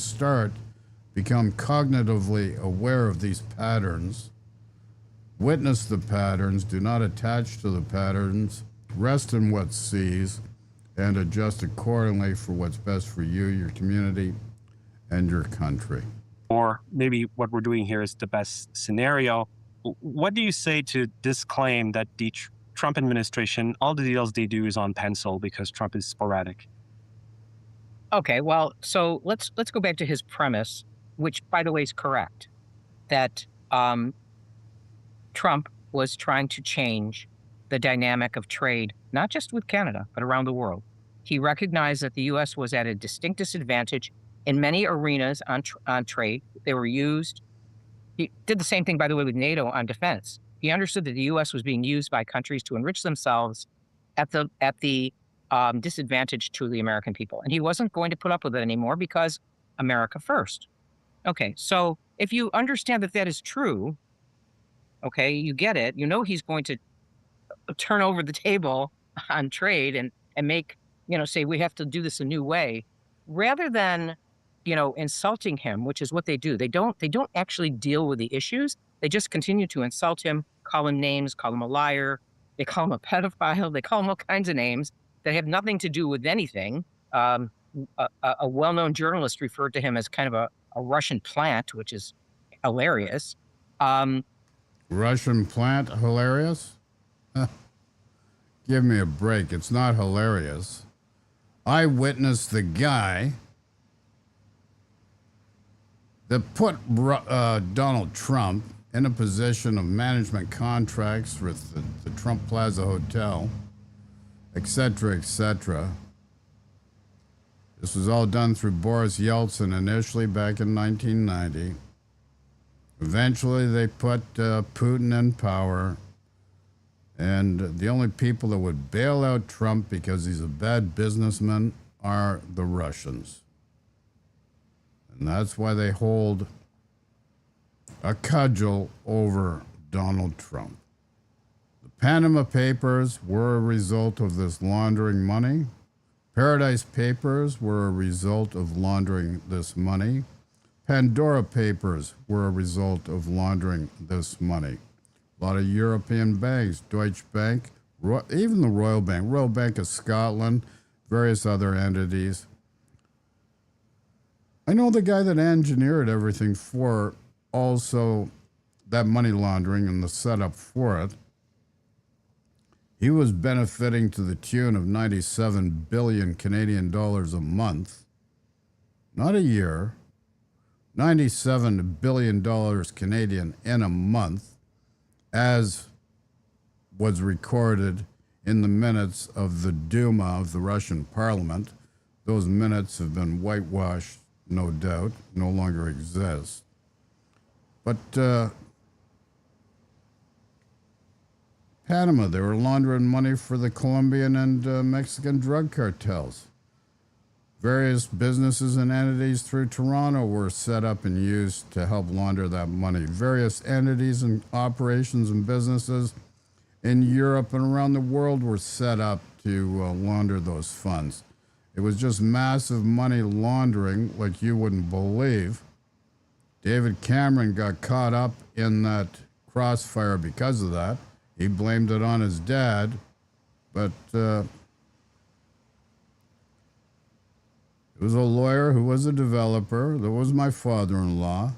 A: become cognitively aware of these patterns, witness the patterns, do not attach to the patterns, rest in what sees, and adjust accordingly for what's best for you, your community, and your country.
N: Or maybe what we're doing here is the best scenario. What do you say to this claim that the Trump administration, all the deals they do is on pencil because Trump is sporadic?
M: Okay, well, so let's go back to his premise, which, by the way, is correct, that Trump was trying to change the dynamic of trade, not just with Canada, but around the world. He recognized that the U.S. was at a distinct disadvantage in many arenas on trade. They were used. He did the same thing, by the way, with NATO on defense. He understood that the U.S. was being used by countries to enrich themselves at the disadvantage to the American people, and he wasn't going to put up with it anymore because America first. Okay, so if you understand that that is true, okay, you get it. You know he's going to turn over the table on trade and make, say we have to do this a new way, rather than, insulting him, which is what they do. They don't actually deal with the issues. They just continue to insult him, call him names, call him a liar. They call him a pedophile. They call him all kinds of names that have nothing to do with anything. A well-known journalist referred to him as kind of a Russian plant, which is hilarious.
A: Russian plant, hilarious? Give me a break. It's not hilarious. I witnessed the guy that put Donald Trump in a position of management contracts with the Trump Plaza Hotel, etc., etc. This was all done through Boris Yeltsin initially back in 1990. Eventually, they put Putin in power, and the only people that would bail out Trump because he's a bad businessman are the Russians. And that's why they hold a cudgel over Donald Trump. The Panama Papers were a result of this laundering money. Paradise Papers were a result of laundering this money. Pandora Papers were a result of laundering this money. A lot of European banks, Deutsche Bank, even the Royal Bank of Scotland, various other entities. I know the guy that engineered everything for also that money laundering and the setup for it. He was benefiting to the tune of 97 billion Canadian dollars a month, not a year. $97 billion Canadian in a month, as was recorded in the minutes of the Duma of the Russian parliament. Those minutes have been whitewashed, no doubt, no longer exist. But Panama, they were laundering money for the Colombian and Mexican drug cartels. Various businesses and entities through Toronto were set up and used to help launder that money. Various entities and operations and businesses in Europe and around the world were set up to launder those funds. It was just massive money laundering like you wouldn't believe. David Cameron got caught up in that crossfire because of that. He blamed it on his dad, but it was a lawyer who was a developer. That was my father-in-law.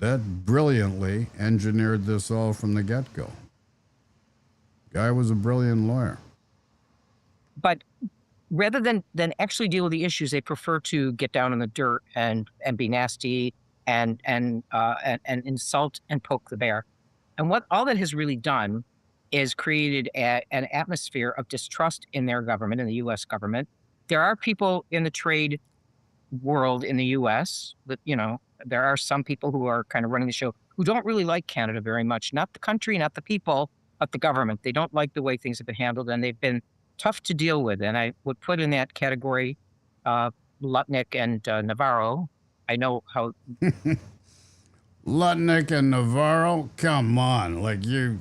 A: That brilliantly engineered this all from the get-go. Guy was a brilliant lawyer.
M: But rather than actually deal with the issues, they prefer to get down in the dirt and be nasty and insult and poke the bear. And what all that has really done is created an atmosphere of distrust in their government, in the U.S. government. There are people in the trade world in the U.S. that, there are some people who are kind of running the show who don't really like Canada very much. Not the country, not the people, but the government. They don't like the way things have been handled, and they've been tough to deal with. And I would put in that category Lutnick and Navarro. I know how...
A: Lutnick and Navarro? Come on. Like, you...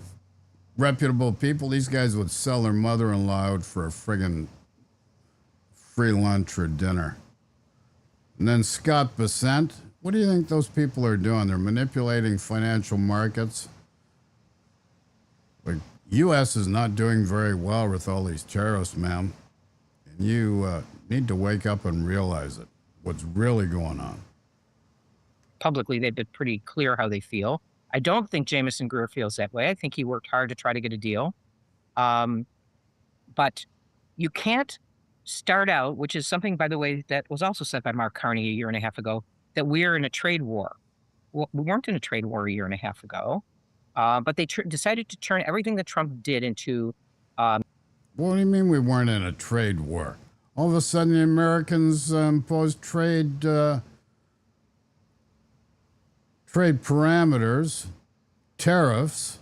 A: reputable people, these guys would sell their mother-in-law out for a friggin' free lunch or dinner. And then Scott Bessent, what do you think those people are doing? They're manipulating financial markets. Like, U.S. is not doing very well with all these terrorists, ma'am. And you need to wake up and realize it, what's really going on.
M: Publicly, they've been pretty clear how they feel. I don't think Jamieson Greer feels that way. I think he worked hard to try to get a deal. But, You can't start out, which is something, by the way, that was also said by Mark Carney a year and a half ago, that we're in a trade war. Well, we weren't in a trade war a year and a half ago, but they decided to turn everything that Trump did into.
A: What do you mean we weren't in a trade war? All of a sudden, the Americans imposed trade parameters, tariffs.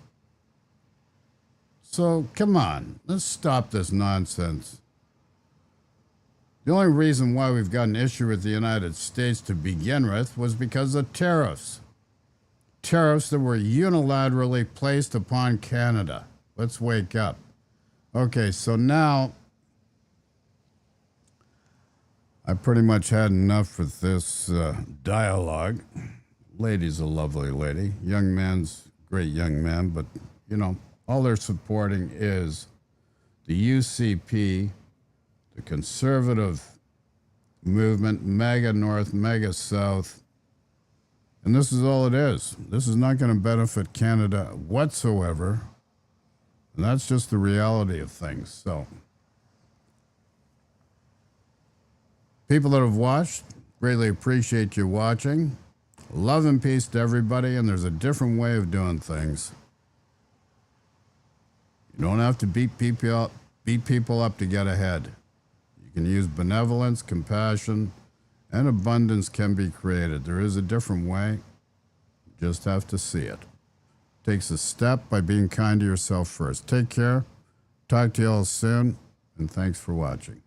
A: So come on, let's stop this nonsense. The only reason why we've got an issue with the United States to begin with was because of tariffs. Tariffs that were unilaterally placed upon Canada. Let's wake up. Okay, so now I pretty much had enough with this dialogue. Lady's a lovely lady. Young man's a great young man, but, you know, all they're supporting is the UCP, the conservative movement, MAGA North, MAGA South, and this is all it is. This is not going to benefit Canada whatsoever, and that's just the reality of things. So, people that have watched, greatly appreciate you watching. Love and peace to everybody, and there's a different way of doing things. You don't have to beat people up to get ahead. You can use benevolence, compassion, and abundance can be created. There is a different way. You just have to see it. It takes a step by being kind to yourself first. Take care. Talk to you all soon, and thanks for watching.